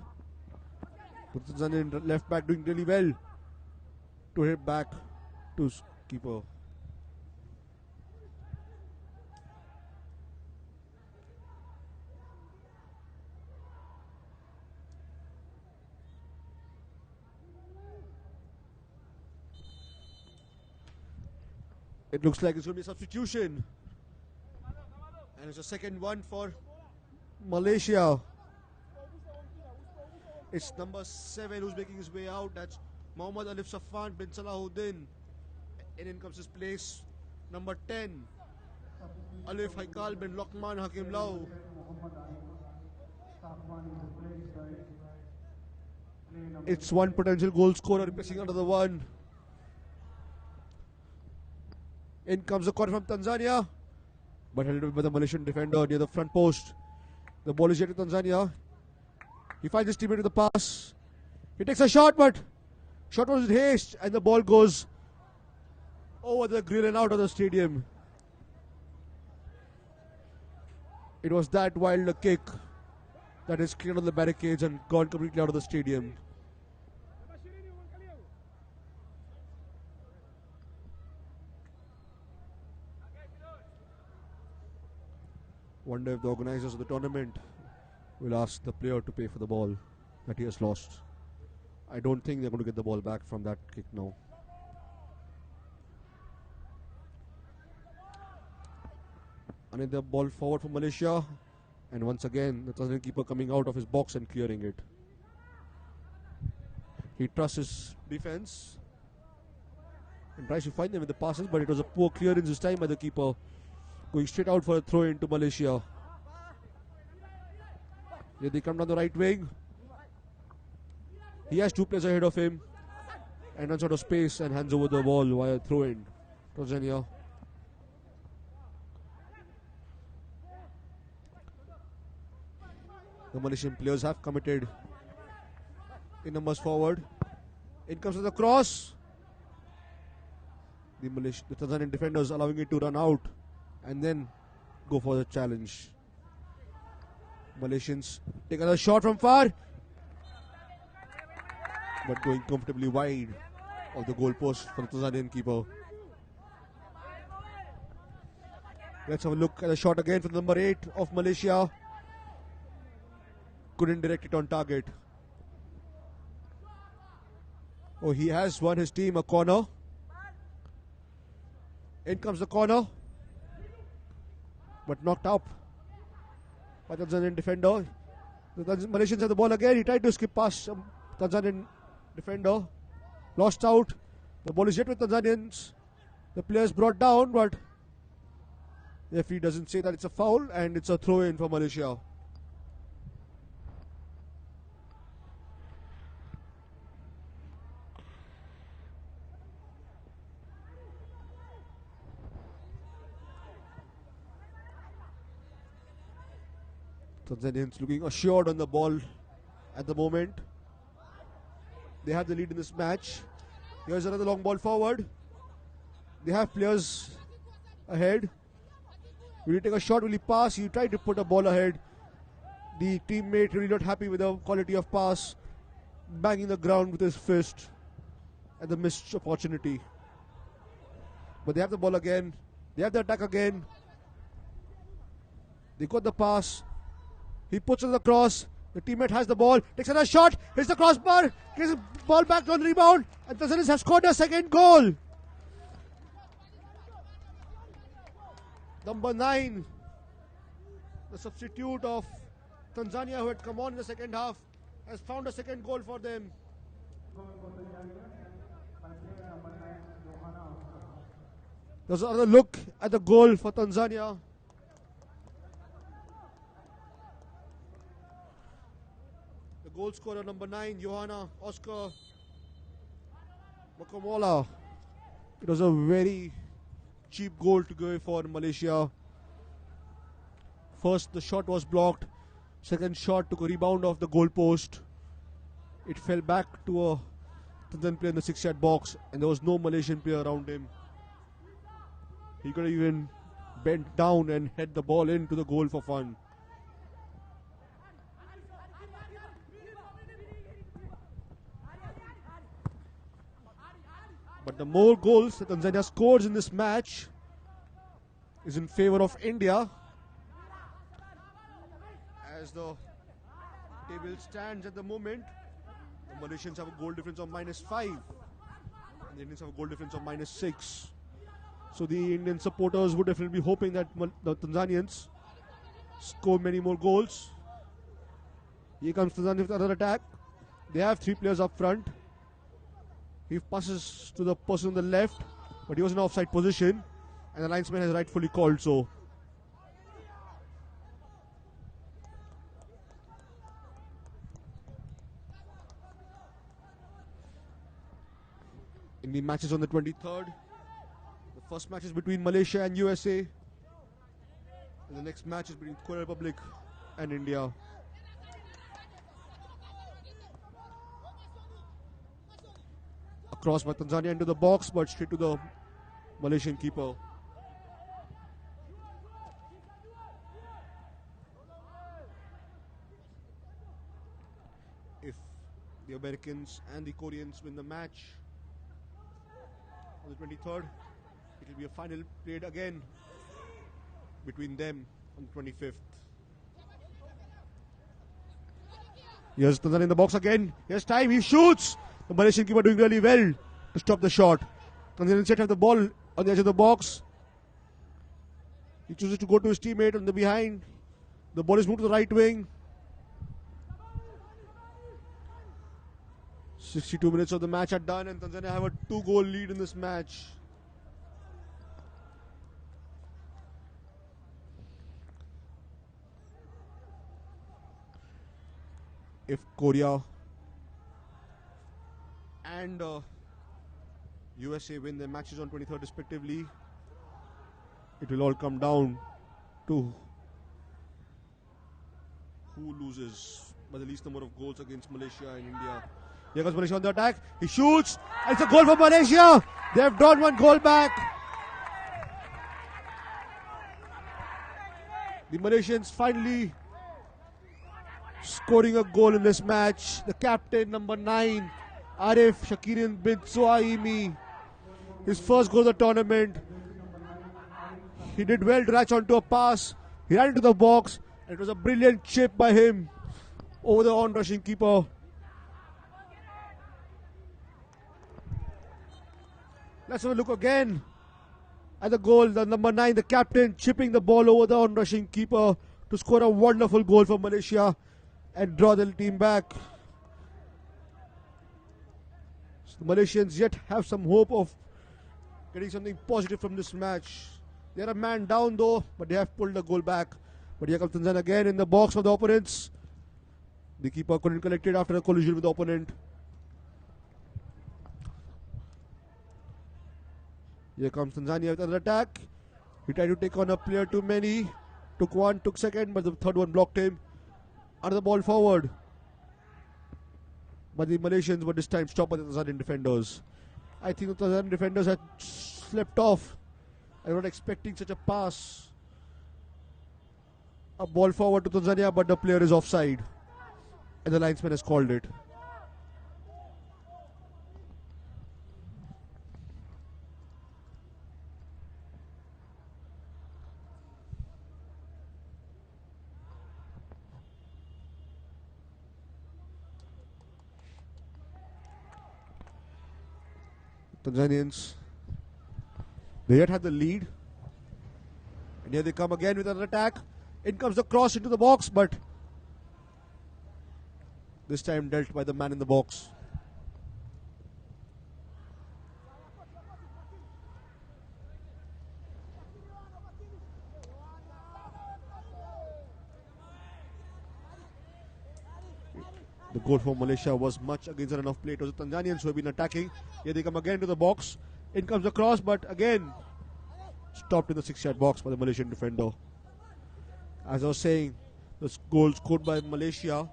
But Tanzanian left back doing really well to hit back to keeper. It looks like it's going to be a substitution. And it's a second one for Malaysia. It's number 7 who's making his way out. That's Mohammad Alif Safwan bin Salahuddin. And in comes his place, number 10, Alif Haikal bin Lokman Hakim Lau. It's one potential goal scorer replacing another one. In comes the corner from Tanzania, but held by the Malaysian defender near the front post. The ball is yet to Tanzania. He finds his teammate with the pass. He takes a shot, but shot was in haste, and the ball goes over the grill and out of the stadium. It was that wild a kick that is cleared on the barricades and gone completely out of the stadium. Wonder if the organizers of the tournament will ask the player to pay for the ball that he has lost. I don't think they're going to get the ball back from that kick now. Another ball forward for Malaysia, and once again the Tanzanian keeper coming out of his box and clearing it. He trusts his defense and tries to find them with the passes, but it was a poor clearance this time by the keeper, going straight out for a throw into Malaysia. Here they come down the right wing. He has two players ahead of him and runs out of space and hands over the ball via throw in. Tanzania. The Malaysian players have committed in numbers forward. In comes the cross. The Tanzanian defenders allowing it to run out and then go for the challenge. Malaysians take another shot from far, but going comfortably wide of the goalpost for the Tanzanian keeper. Let's have a look at the shot again from number 8 of Malaysia. Couldn't direct it on target. Oh, he has won his team a corner. In comes the corner, but knocked up by the Tanzanian defender. The Malaysians have the ball again. He tried to skip past Tanzanian defender. Lost out. The ball is yet with Tanzanians. The players brought down, but the referee doesn't say that it's a foul, and it's a throw in for Malaysia. Tanzanians looking assured on the ball at the moment. They have the lead in this match. Here's another long ball forward. They have players ahead. Will he take a shot? Will he pass? He tried to put a ball ahead. The teammate really not happy with the quality of pass, banging the ground with his fist at the missed opportunity. But they have the ball again. They have the attack again. They got the pass. He puts on the cross. The teammate has the ball. Takes another shot. Hits the crossbar. Gets the ball back on rebound. And Tanzania have scored a second goal. Number 9. The substitute of Tanzania, who had come on in the second half, has found a second goal for them. There's another look at the goal for Tanzania. Goal scorer number 9, Johanna Oscar Makomola. It was a very cheap goal to go for Malaysia. First, the shot was blocked. Second shot took a rebound off the goal post. It fell back to a Tanzanian player in the 6-yard box, and there was no Malaysian player around him. He could have even bent down and head the ball into the goal for fun. the more goals that Tanzania scores in this match is in favor of India. As the table stands at the moment, the Malaysians have a goal difference of -5 and the Indians have a goal difference of -6. So the Indian supporters would definitely be hoping that the Tanzanians score many more goals. Here comes Tanzania with another attack. They have 3 players up front. He passes to the person on the left, but he was in offside position, and the linesman has rightfully called so. In the matches on the 23rd, the first match is between Malaysia and USA, and the next match is between Korea Republic and India. Cross by Tanzania into the box, but straight to the Malaysian keeper. If the Americans and the Koreans win the match on the 23rd, it will be a final played again between them on the 25th. Here's Tanzania in the box again. Here's time. He shoots. The Malaysian keeper doing really well to stop the shot. Tanzanian set have the ball on the edge of the box. He chooses to go to his teammate on the behind. The ball is moved to the right wing. 62 minutes of the match are done, and Tanzania have a 2-goal lead in this match. If Korea and USA win their matches on 23rd respectively, it will all come down to who loses by the least number of goals against Malaysia and India. Here comes Malaysia on the attack. He shoots. And it's a goal for Malaysia. They have drawn 1 goal back. The Malaysians finally scoring a goal in this match. The captain, number 9, AIFF Shakirin bin Suhaimi. His first goal of the tournament. He did well to latch onto a pass. He ran into the box. And it was a brilliant chip by him over the on-rushing keeper. Let's have a look again at the goal. The number 9, the captain, chipping the ball over the on-rushing keeper to score a wonderful goal for Malaysia and draw the team back. So the Malaysians yet have some hope of getting something positive from this match. They are a man down though, but they have pulled the goal back. But here comes Tanzania again in the box of the opponents. The keeper couldn't collect it after a collision with the opponent. Here comes Tanzania with another attack. He tried to take on a player too many. Took one, took second, but the third one blocked him. Another ball forward. But the Malaysians were this time stopped by the Tanzanian defenders. I think the Tanzanian defenders had slept off. I was not expecting such a pass. A ball forward to Tanzania, but the player is offside. And the linesman has called it. Tanzanians, they yet have the lead. And here they come again with another attack. In comes the cross into the box, but this time dealt by the man in the box. The goal for Malaysia was much against a run of play. It was the Tanzanians who have been attacking. Here they come again to the box. In comes the cross, but again stopped in the 6-yard box by the Malaysian defender. As I was saying, the goal scored by Malaysia.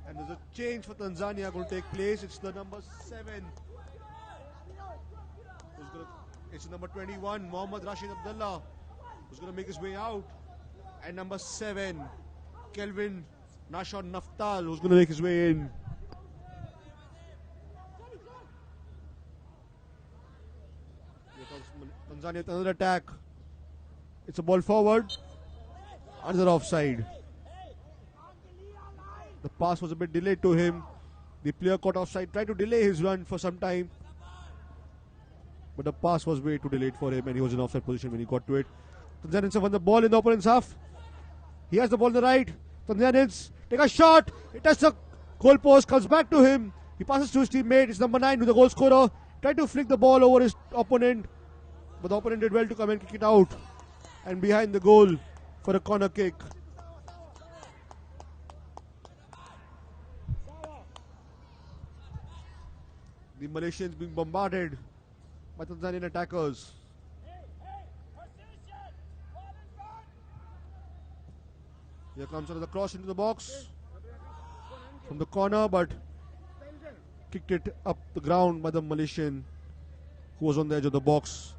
And there's a change for Tanzania going to take place. It's the number 7. It's number 21, Mohammad Rashid Abdullah, who's going to make his way out. And number 7, Kelvin Nashon Naftal, who's going to make his way in. Tanzania with another attack. It's a ball forward. Another offside. The pass was a bit delayed to him. The player caught offside, tried to delay his run for some time. But the pass was way too delayed for him and he was in offside position when he got to it. Tanzanians have won the ball in the opponent's half. He has the ball on the right. Tanzanians take a shot. It touches the goal post, comes back to him. He passes to his teammate. It's number 9 with the goal scorer. Tried to flick the ball over his opponent. But the opponent did well to come and kick it out. And behind the goal for a corner kick. The Malaysians being bombarded by Tanzanian attackers. Here comes another cross into the box from the corner, but kicked it up the ground by the Malaysian who was on the edge of the box.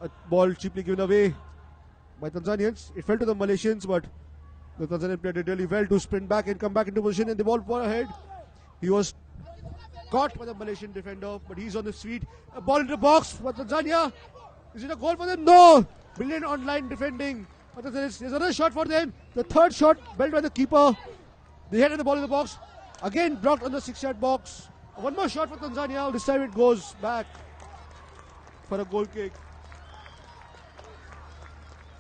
A ball cheaply given away by Tanzanians. It fell to the Malaysians, but the Tanzanian player did really well to sprint back and come back into position, and the ball far ahead. He was caught by the Malaysian defender, but he's on his feet. A ball into the box for Tanzania. Is it a goal for them? No! Brilliant online defending. But there's another shot for them. The third shot, belled by the keeper. They headed the ball in the box. Again blocked on the 6-yard box. One more shot for Tanzania. This time it goes back for a goal kick.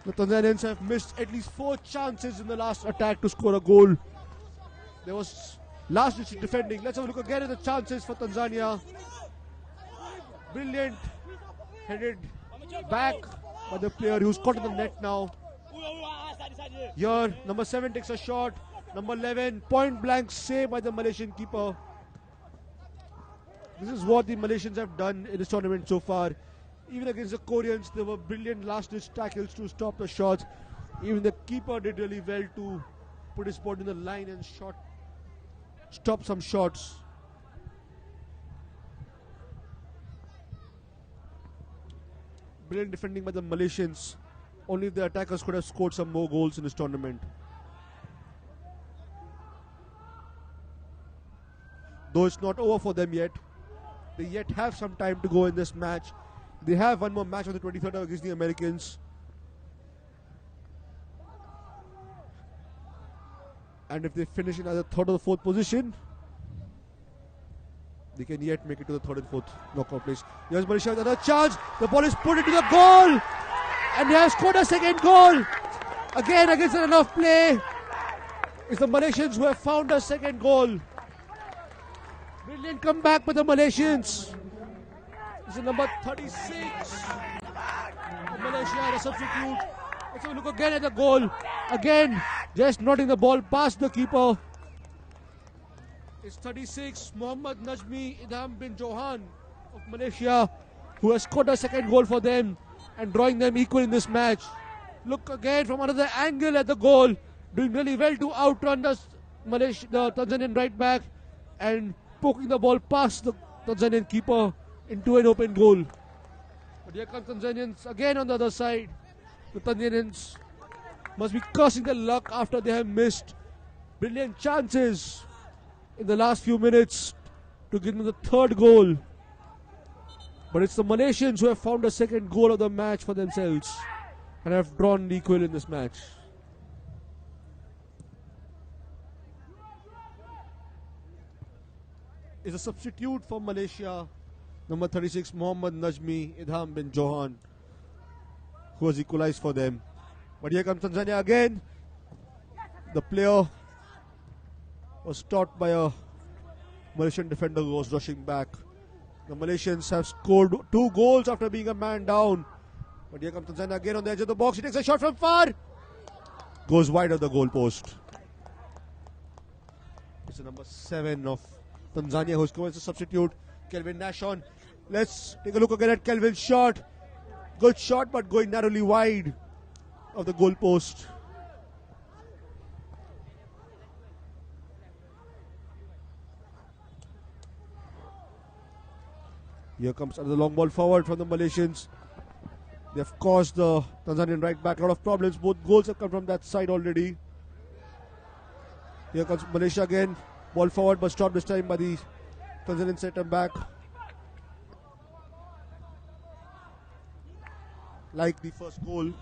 The Tanzanians have missed at least 4 chances in the last attack to score a goal. There was last-ditch defending. Let's have a look again at the chances for Tanzania. Brilliant headed back by the player who's caught in the net now. Here, number 7 takes a shot. Number 11, point blank save by the Malaysian keeper. This is what the Malaysians have done in this tournament so far. Even against the Koreans, there were brilliant last-ditch tackles to stop the shots. Even the keeper did really well to put his body in the line and stop some shots. Brilliant defending by the Malaysians. Only the attackers could have scored some more goals in this tournament. Though it's not over for them yet, they yet have some time to go in this match. They have one more match on the 23rd against the Americans. And if they finish in either 3rd or 4th position, they can yet make it to the 3rd and 4th knockout place. Here's Malaysia with another chance. The ball is put into the goal. And they have scored a second goal. Again against an enough play. It's the Malaysians who have found a second goal. Brilliant comeback by the Malaysians. This is number 36. Malaysia, the substitute. Let's have a look again at the goal. Again, just nodding the ball past the keeper. It's 36, Mohammad Najmi Idham bin Johan of Malaysia, who has scored a second goal for them and drawing them equal in this match. Look again from another angle at the goal. Doing really well to outrun the Tanzanian right back and poking the ball past the Tanzanian keeper into an open goal. But here comes Tanzanians again on the other side. The Tanzanians must be cursing their luck after they have missed brilliant chances in the last few minutes to give them the 3rd goal. But it's the Malaysians who have found a second goal of the match for themselves and have drawn equal in this match. Is a substitute for Malaysia, number 36, Mohammad Najmi Idham bin Johan, who has equalized for them. But here comes Tanzania again. The player was stopped by a Malaysian defender who was rushing back. The Malaysians have scored 2 goals after being a man down. But here comes Tanzania again on the edge of the box. He takes a shot from far. Goes wide of the goal post. It's the number 7 of Tanzania who's come as a substitute. Kelvin Nashon. Let's take a look again at Kelvin's shot. Good shot, but going narrowly wide of the goal post. Here comes another long ball forward from the Malaysians. They have caused the Tanzanian right back a lot of problems. Both goals have come from that side already. Here comes Malaysia again. Ball forward but stopped this time by the Tanzanian centre back. like the first goal.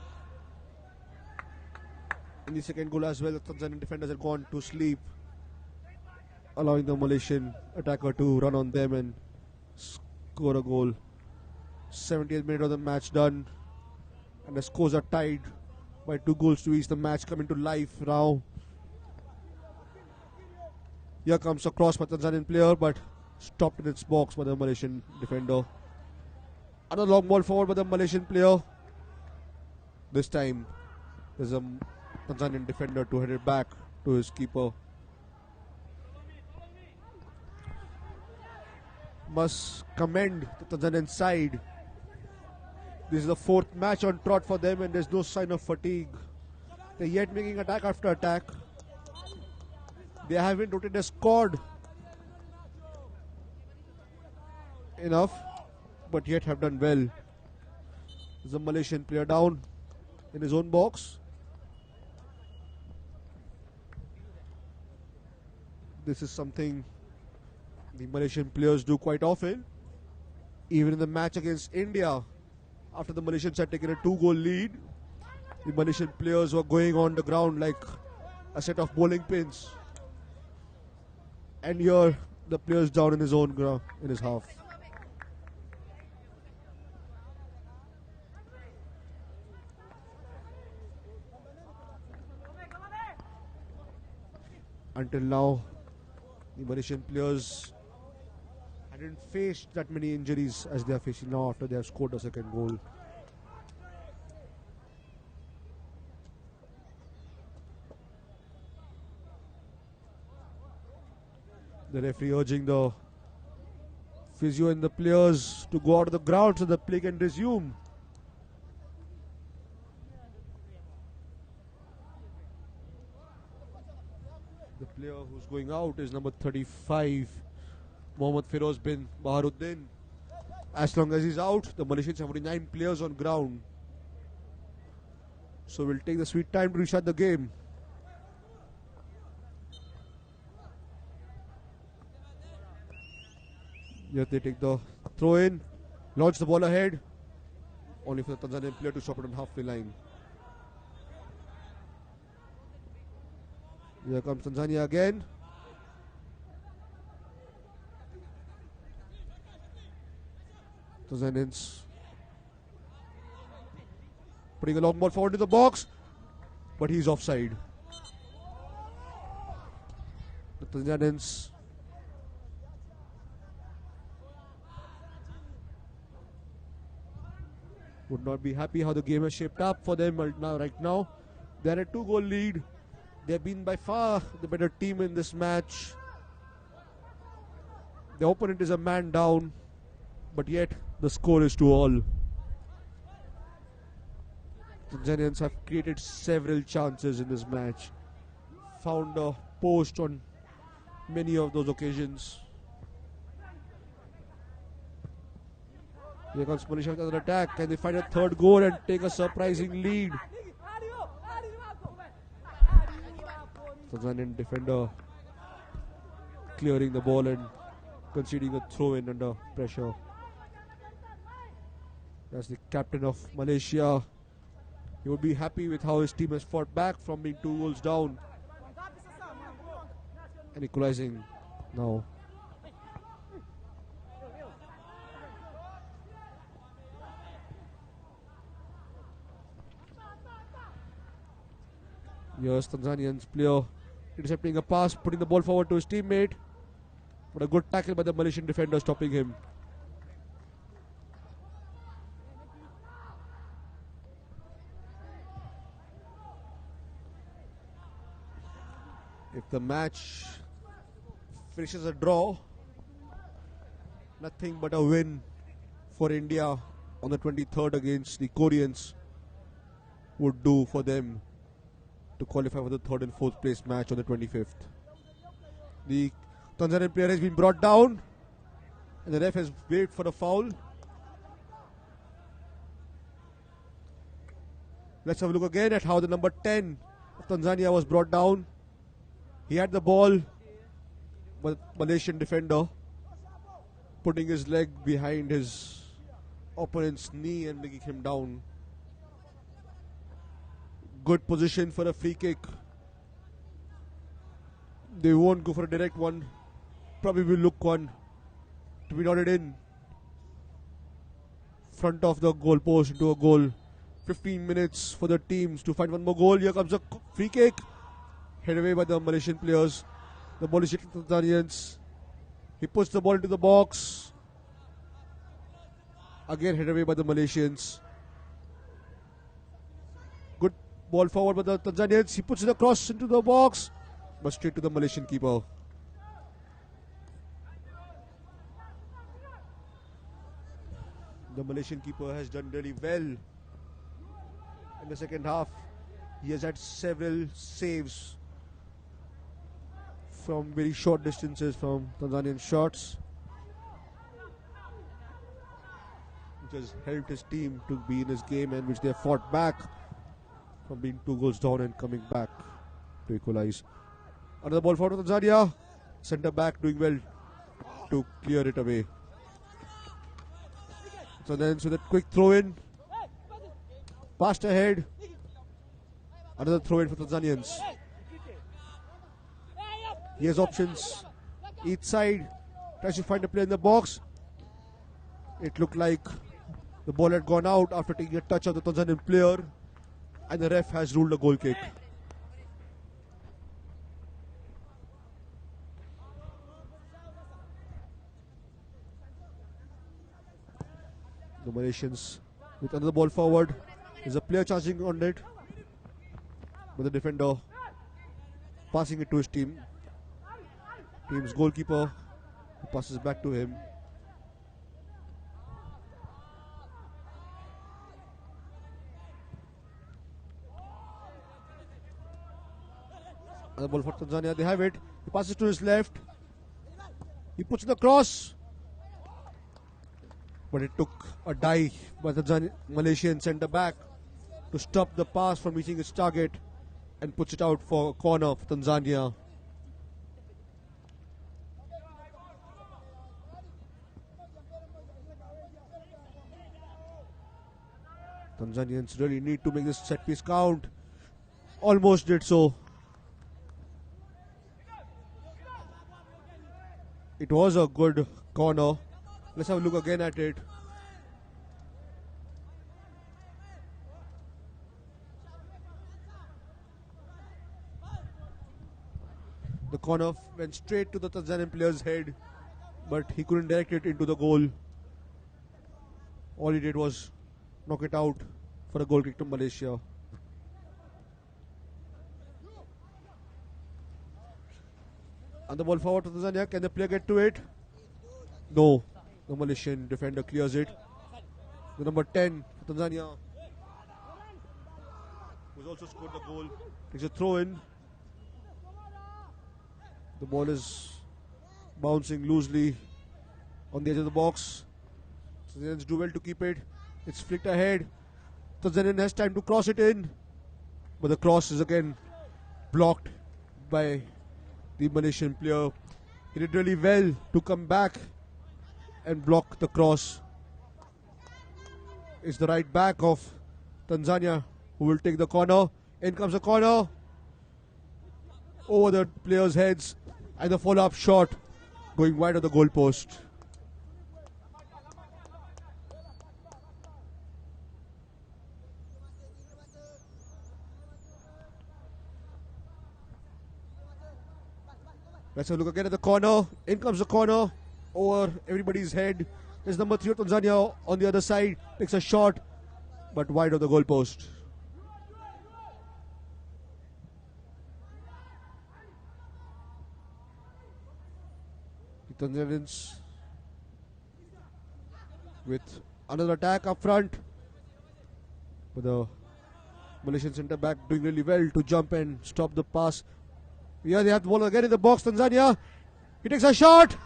In the second goal as well, the Tanzanian defenders had gone to sleep, allowing the Malaysian attacker to run on them and score a goal. 70th minute of the match done, and the scores are tied by 2 goals to each. The match coming to life now. Here comes a cross by Tanzanian player, but stopped in its box by the Malaysian defender. Another long ball forward by the Malaysian player. This time, there's a Tanzanian defender to head it back to his keeper. Must commend the Tanzanian side. This is the 4th match on trot for them, and there's no sign of fatigue. They're yet making attack after attack. They haven't rotated their squad enough, but yet have done well. There's a Malaysian player down in his own box. This is something the Malaysian players do quite often. Even in the match against India, after the Malaysians had taken a 2-goal lead, the Malaysian players were going on the ground like a set of bowling pins. And here, the players down in his own ground, in his half. Until now, the Malaysian players hadn't faced that many injuries as they are facing now after they have scored a second goal. The referee urging the physio and the players to go out of the ground so the play can resume. The player who's going out is number 35, Mohammad Feroz bin Baharuddin. As long as he's out, the Malaysians have only 9 players on ground. So we'll take the sweet time to restart the game. Here they take the throw in, launch the ball ahead, only for the Tanzanian player to stop it on halfway line. Here comes Tanzania again. Tanzanians putting a long ball forward to the box, but he's offside. The Tanzanians would not be happy how the game has shaped up for them right now. They're a 2-goal lead. They've been by far the better team in this match. The opponent is a man down, but yet the score is 2-all. Tanzanians have created several chances in this match. Found a post on many of those occasions. Here comes Malaysia with another attack. Can they find a third goal and take a surprising lead? Tanzanian defender clearing the ball and conceding a throw-in under pressure. As the captain of Malaysia, he would be happy with how his team has fought back from being 2 goals down and equalizing now. Here's Tanzanian's player intercepting a pass, putting the ball forward to his teammate. But a good tackle by the Malaysian defender stopping him. If the match finishes a draw, nothing but a win for India on the 23rd against the Koreans would do for them to qualify for the 3rd and 4th place match on the 25th. The Tanzanian player has been brought down and the ref has waited for a foul. Let's have a look again at how the number 10 of Tanzania was brought down. He had the ball, but Malaysian defender putting his leg behind his opponent's knee and making him down. Good position for a free kick. They won't go for a direct one. Probably will look one to be nodded in front of the goal post into a goal. 15 minutes for the teams to find one more goal. Here comes a free kick. Head away by the Malaysian players. The ball is hit to the Tanzanians. He puts the ball into the box. Again head away by the Malaysians. Good ball forward by the Tanzanians. He puts it across into the box, but straight to the Malaysian keeper. The Malaysian keeper has done really well in the second half. He has had several saves from very short distances from Tanzanian shots, which has helped his team to be in his game, and which they have fought back from being 2 goals down and coming back to equalize. Another ball for Tanzania. Centre back doing well to clear it away. So then, with a quick throw in, passed ahead. Another throw in for Tanzanians. He has options each side. Tries to find a player in the box. It looked like the ball had gone out after taking a touch of the Tanzanian player, and the ref has ruled a goal kick. The Malaysians with another ball forward. There's a player charging on it, but the defender passing it to his team's goalkeeper, who passes back to him. Another ball for Tanzania. They have it. He passes to his left. He puts in the cross, but it took a dive by the Malaysian centre back to stop the pass from reaching its target, and puts it out for a corner for Tanzania. Tanzanians really need to make this set piece count. Almost did so. It was a good corner. Let's have a look again at it. The corner went straight to the Tanzanian player's head, but he couldn't direct it into the goal. All he did was knock it out for a goal kick to Malaysia. And the ball forward to Tanzania. Can the player get to it? No. The Malaysian defender clears it. The number 10 for Tanzania, who's also scored the goal, takes a throw in. The ball is bouncing loosely on the edge of the box. Tanzanians do well to keep it. It's flicked ahead. Tanzanian has time to cross it in, but the cross is again blocked by the Malaysian player. He did really well to come back and block the cross. It's the right back of Tanzania who will take the corner. In comes the corner over the players' heads, and the follow-up shot going wide of the goal post. Let's have a look again at the corner. In comes the corner over everybody's head. There's number 3 of Tanzania on the other side. Takes a shot, but wide of the goal post. The Tanzanians with another attack up front. But the Malaysian centre back doing really well to jump and stop the pass. Yeah, they have the ball again in the box. Tanzania. He takes a shot.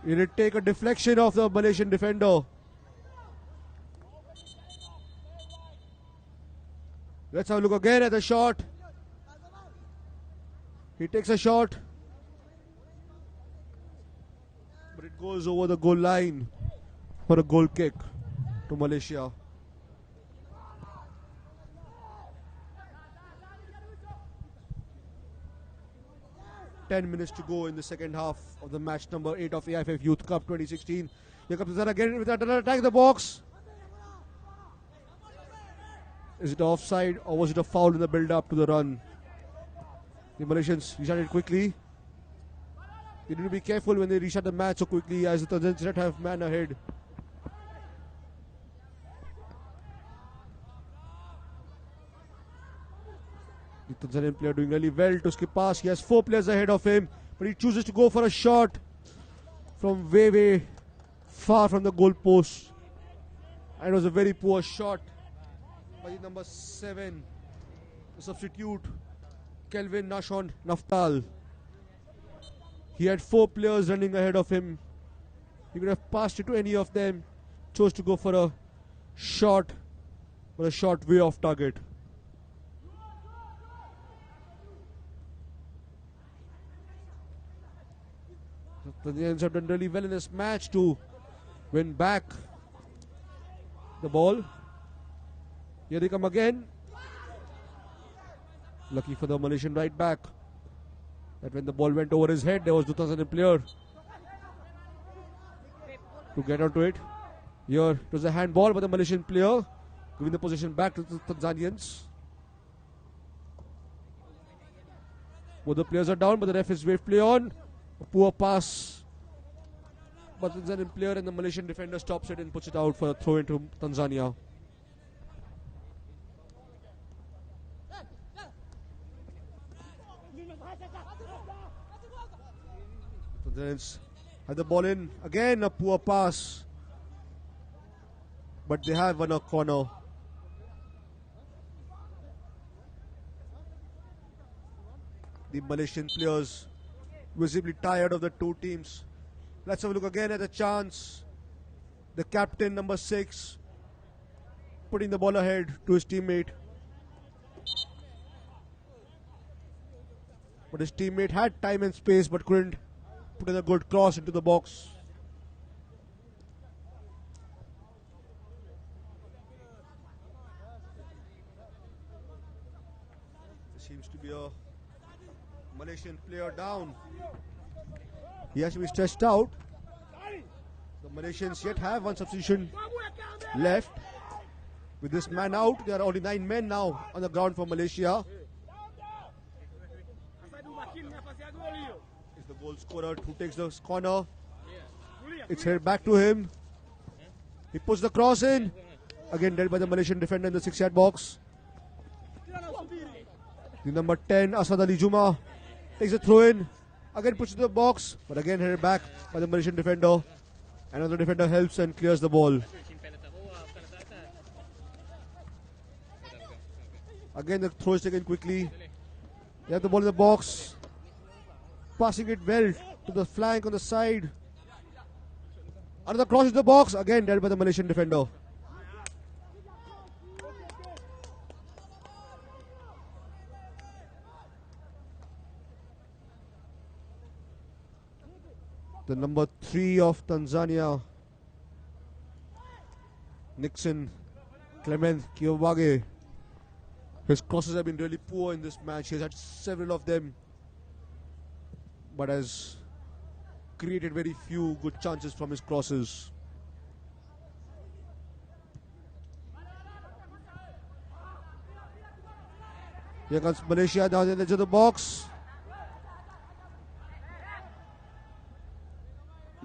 He did take a deflection of the Malaysian defender. Let's have a look again at the shot. He takes a shot, but it goes over the goal line for a goal kick to Malaysia. 10 minutes to go in the second half of the match number 8 of AIFF Youth Cup 2016. Here comes Tanzania again with another attack in the box. Is it offside or was it a foul in the build-up to the run? The Malaysians restarted quickly. They need to be careful when they restart the match so quickly, as the Tanzanians did not have man ahead. The Tanzanian player doing really well to skip past. He has 4 players ahead of him, but he chooses to go for a shot from way far from the goal post. And it was a very poor shot by the number 7, the substitute, Kelvin Nashon Naftal. He had 4 players running ahead of him. He could have passed it to any of them. Chose to go for a shot, but a shot way off target. The Tanzanians have done really well in this match to win back the ball. Here they come again. Lucky for the Malaysian right back that when the ball went over his head, there was the Tanzanian player to get onto it. Here it was a handball by the Malaysian player, giving the possession back to the Tanzanians. Both the players are down, but the ref is waved play on. A poor pass, but the Tanzanian player and the Malaysian defender stops it and puts it out for a throw into Tanzania. Tanzanians had the ball in. Again a poor pass, but they have won a corner. The Malaysian players visibly tired of the two teams. Let's have a look again at the chance. The captain, number 6, putting the ball ahead to his teammate. But his teammate had time and space but couldn't put in a good cross into the box. There seems to be a Malaysian player down. He has to be stretched out. The Malaysians yet have one substitution left. With this man out, there are only 9 men now on the ground for Malaysia. Is the goal scorer who takes the corner. It's headed back to him. He puts the cross in. Again dealt by the Malaysian defender in the 6-yard box. The number 10, Asad Ali Juma, takes a throw in. Again puts it to the box, but again headed back by the Malaysian defender. Another defender helps and clears the ball. Again the throw is taken quickly. They have the ball in the box. Passing it well to the flank on the side. Another cross into the box. Again dealt by the Malaysian defender. The number 3 of Tanzania, Nixon Clement Kiobage. His crosses have been really poor in this match. He has had several of them, but has created very few good chances from his crosses. Here comes Malaysia down in the edge of the box.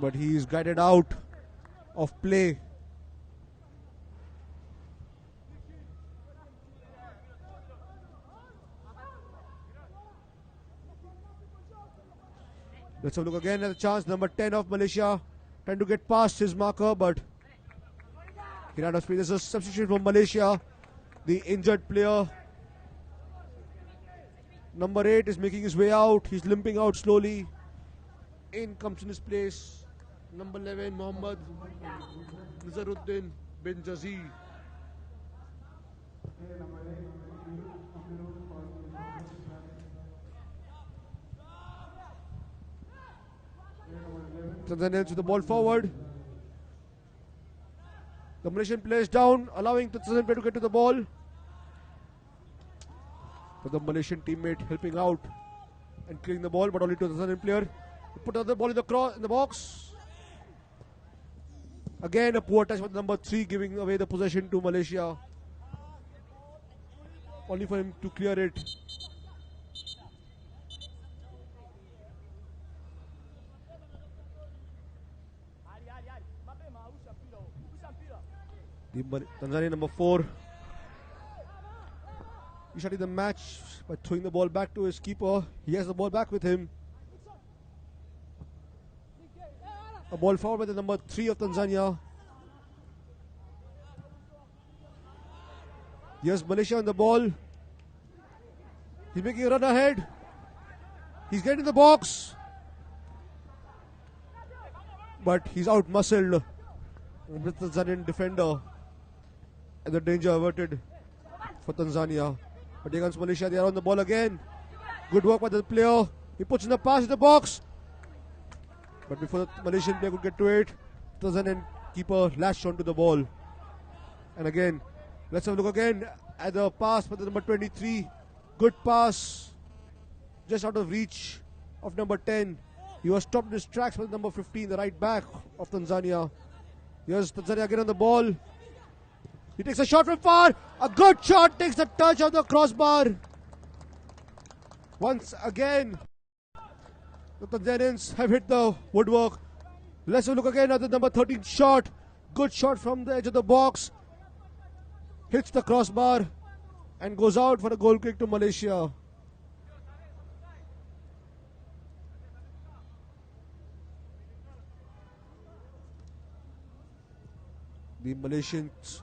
But he is guided out of play. Let's have a look again at the chance. Number 10 of Malaysia trying to get past his marker, but he ran out of speed. There's a substitution from Malaysia. The injured player, number 8, is making his way out. He's limping out slowly. In comes in his place number 11, Mohammad Nazaruddin bin Jazee. Tanzanians with the ball forward. The Malaysian player is down, allowing the Tanzanian player to get to the ball. But the Malaysian teammate helping out and clearing the ball, but only to the Tanzanian player. He put another ball in the box. Again, a poor touch with number 3, giving away the possession to Malaysia. Only for him to clear it. The Tanzania number 4. He started the match by throwing the ball back to his keeper. He has the ball back with him. A ball forward by the number 3 of Tanzania. Here's Malaysia on the ball. He's making a run ahead. He's getting the box. But he's out-muscled with the Tanzanian defender. And the danger averted for Tanzania. But here comes Malaysia. They are on the ball again. Good work by the player. He puts in the pass in the box. But before the Malaysian player could get to it, Tanzanian keeper latched onto the ball. And again, let's have a look again at the pass by the number 23. Good pass. Just out of reach of number 10. He was stopped in his tracks by the number 15, the right back of Tanzania. Here's Tanzania again on the ball. He takes a shot from far. A good shot, takes the touch of the crossbar. Once again, the Tanzanians have hit the woodwork. Let's have a look again at the number 13 shot. Good shot from the edge of the box. Hits the crossbar and goes out for a goal kick to Malaysia. The Malaysians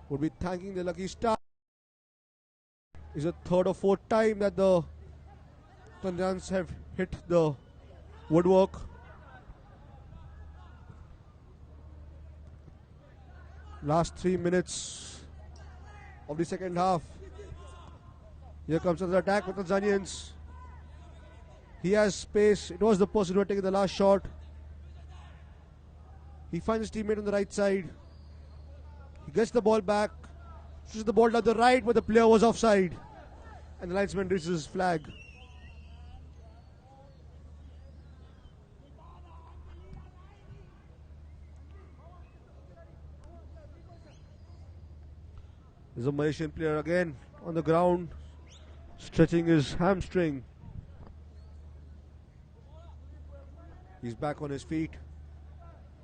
would be thanking the lucky star. It's the third or fourth time that the Tanzanians have hit the woodwork. Last 3 minutes of the second half. Here comes another attack for Tanzanians. He has space. It was the person who had taken the last shot. He finds his teammate on the right side. He gets the ball back. Shoots the ball down the right, but the player was offside. And the linesman raises his flag. There's a Malaysian player again on the ground, stretching his hamstring. He's back on his feet,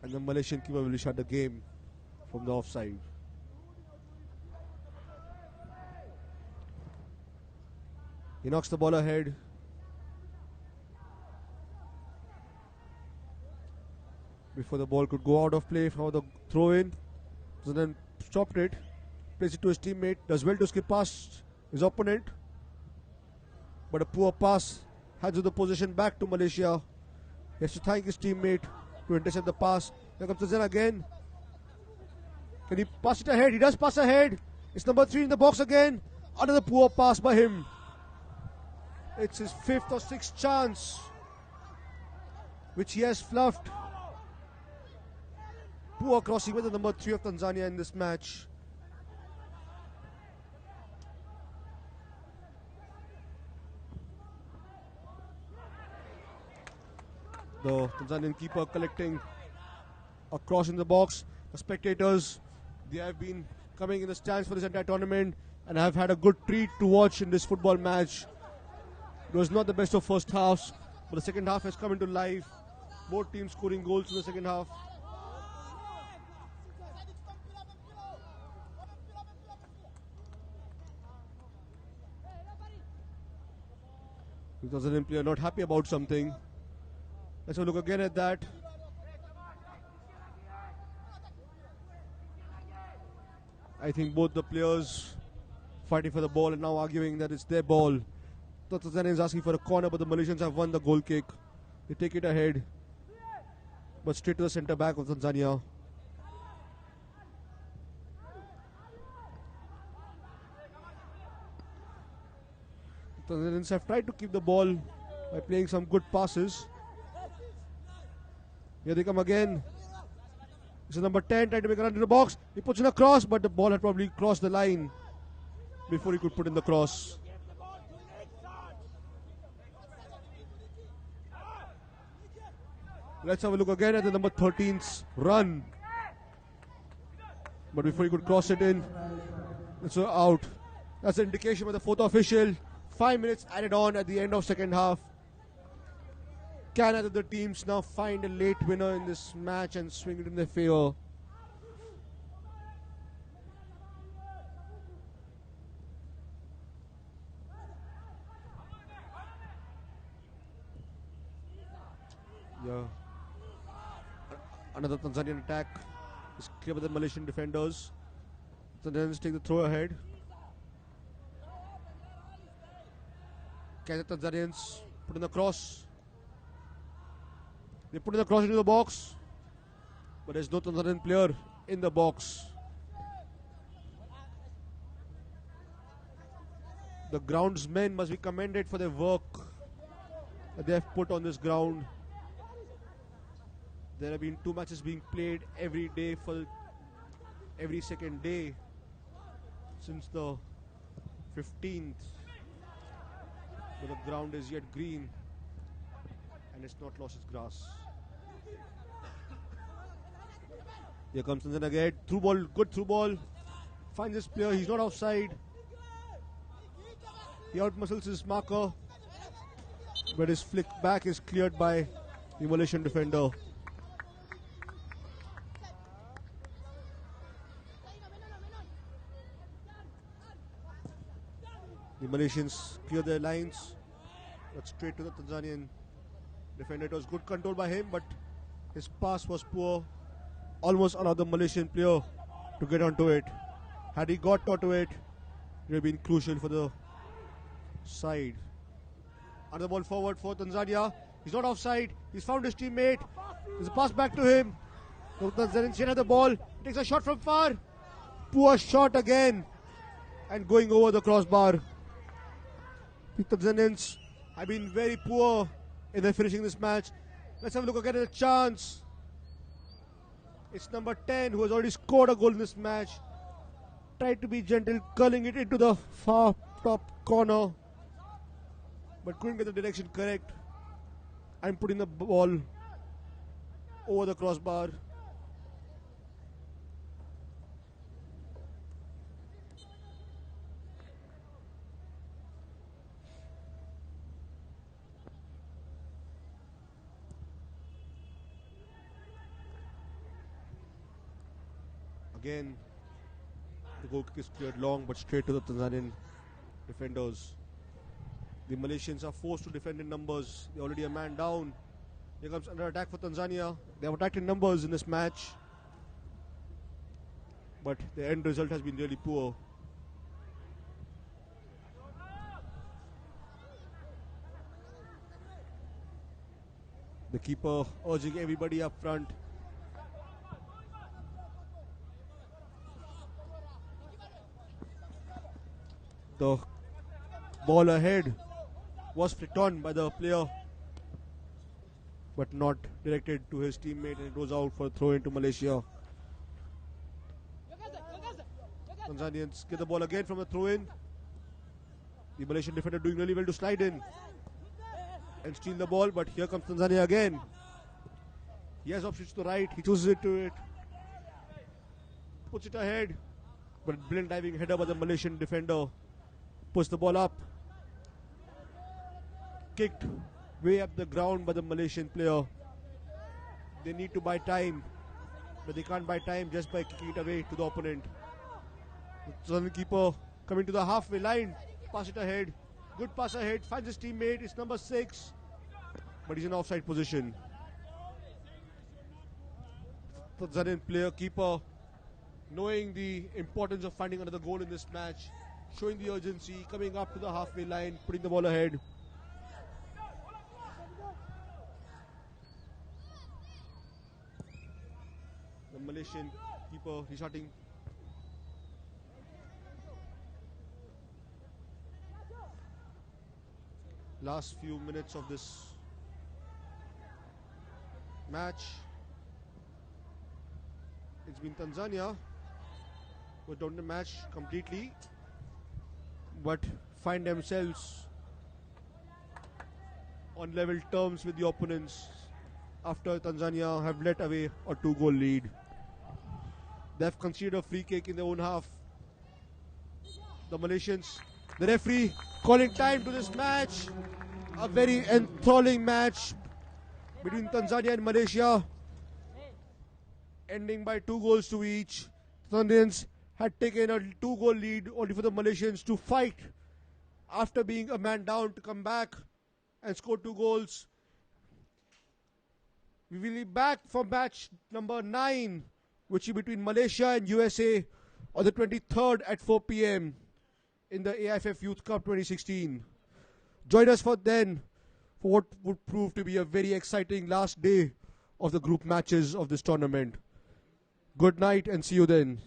and the Malaysian keeper will shut the game from the offside. He knocks the ball ahead. Before the ball could go out of play for the throw in, so then stopped it, plays it to his teammate, does well to skip past his opponent, but a poor pass hands the possession back to Malaysia. He has to thank his teammate to intercept the pass. Here comes Tanzania again. Can he pass it ahead? He does pass ahead. It's number 3 in the box again. Another poor pass by him. It's his 5th or 6th chance, which he has fluffed. Poor crossing with the number 3 of Tanzania in this match. The Tanzanian keeper collecting a cross in the box. The spectators, they have been coming in the stands for this entire tournament and have had a good treat to watch in this football match. It was not the best of first halves, but the second half has come into life. Both teams scoring goals in the second half. The Tanzanian player not happy about something. Let's have a look again at that. I think both the players fighting for the ball and now arguing that it's their ball. The Tanzania is asking for a corner, but the Malaysians have won the goal kick. They take it ahead, but straight to the centre back of Tanzania. The Tanzanians have tried to keep the ball by playing some good passes. Here they come again. This is number 10 trying to make a run to the box. He puts in a cross, but the ball had probably crossed the line before he could put in the cross. Let's have a look again at the number 13's run. But before he could cross it in, it's out. That's an indication by the fourth official. 5 minutes added on at the end of second half. Can either of the teams now find a late winner in this match and swing it in their favor? Yeah. Another Tanzanian attack is clear by the Malaysian defenders. Tanzanians take the throw ahead. Can the Tanzanians put in the cross? They put in the cross into the box, but there's no Tanzanian player in the box. The groundsmen must be commended for their work that they have put on this ground. There have been 2 matches being played every day for every second day since the 15th. But the ground is yet green and it's not lost its grass. Here comes Tanzania again. Through ball, good through ball. Finds this player, he's not offside. He outmuscles his marker, but his flick back is cleared by the Malaysian defender. The Malaysians clear their lines, but straight to the Tanzanian defender. It was good control by him, but his pass was poor. Almost allowed the Malaysian player to get onto it. Had he got onto it, it would have been crucial for the side. Another ball forward for Tanzania. He's not offside. He's found his teammate. There's a pass back to him. The Tanzanians have the ball. He takes a shot from far. Poor shot again. And going over the crossbar. The Tanzanians have been very poor in their finishing this match. Let's have a look again at the chance. It's number 10 who has already scored a goal in this match. Tried to be gentle, curling it into the far top corner, but couldn't get the direction correct and putting the ball over the crossbar. Again, the goal kick is cleared long but straight to the Tanzanian defenders. The Malaysians are forced to defend in numbers. They're already a man down. Here comes another attack for Tanzania. They have attacked in numbers in this match, but the end result has been really poor. The keeper urging everybody up front. The ball ahead was flicked on by the player, but not directed to his teammate, and it goes out for a throw into Malaysia. Tanzanians get the ball again from a throw in. The Malaysian defender doing really well to slide in and steal the ball, but here comes Tanzania again. He has options to the right, he chooses it to it, puts it ahead, but brilliant diving header by the Malaysian defender. Puts the ball up. Kicked way up the ground by the Malaysian player. They need to buy time, but they can't buy time just by kicking it away to the opponent. The Tanzanian keeper coming to the halfway line. Pass it ahead. Good pass ahead. Finds his teammate. It's number 6, but he's in offside position. The Tanzanian player, keeper, knowing the importance of finding another goal in this match, showing the urgency, coming up to the halfway line, putting the ball ahead. The Malaysian keeper restarting. Last few minutes of this match. It's been Tanzania who don't the match completely, but find themselves on level terms with the opponents after Tanzania have let away a 2-goal lead. They have conceded a free kick in their own half. The Malaysians, the referee calling time to this match. A very enthralling match between Tanzania and Malaysia, ending by 2 goals to each. Tanzanians had taken a 2-goal lead only for the Malaysians to fight after being a man down to come back and score 2 goals. We will be back for match number 9, which is between Malaysia and USA on the 23rd at 4 p.m. in the AIFF Youth Cup 2016. Join us for what would prove to be a very exciting last day of the group matches of this tournament. Good night and see you then.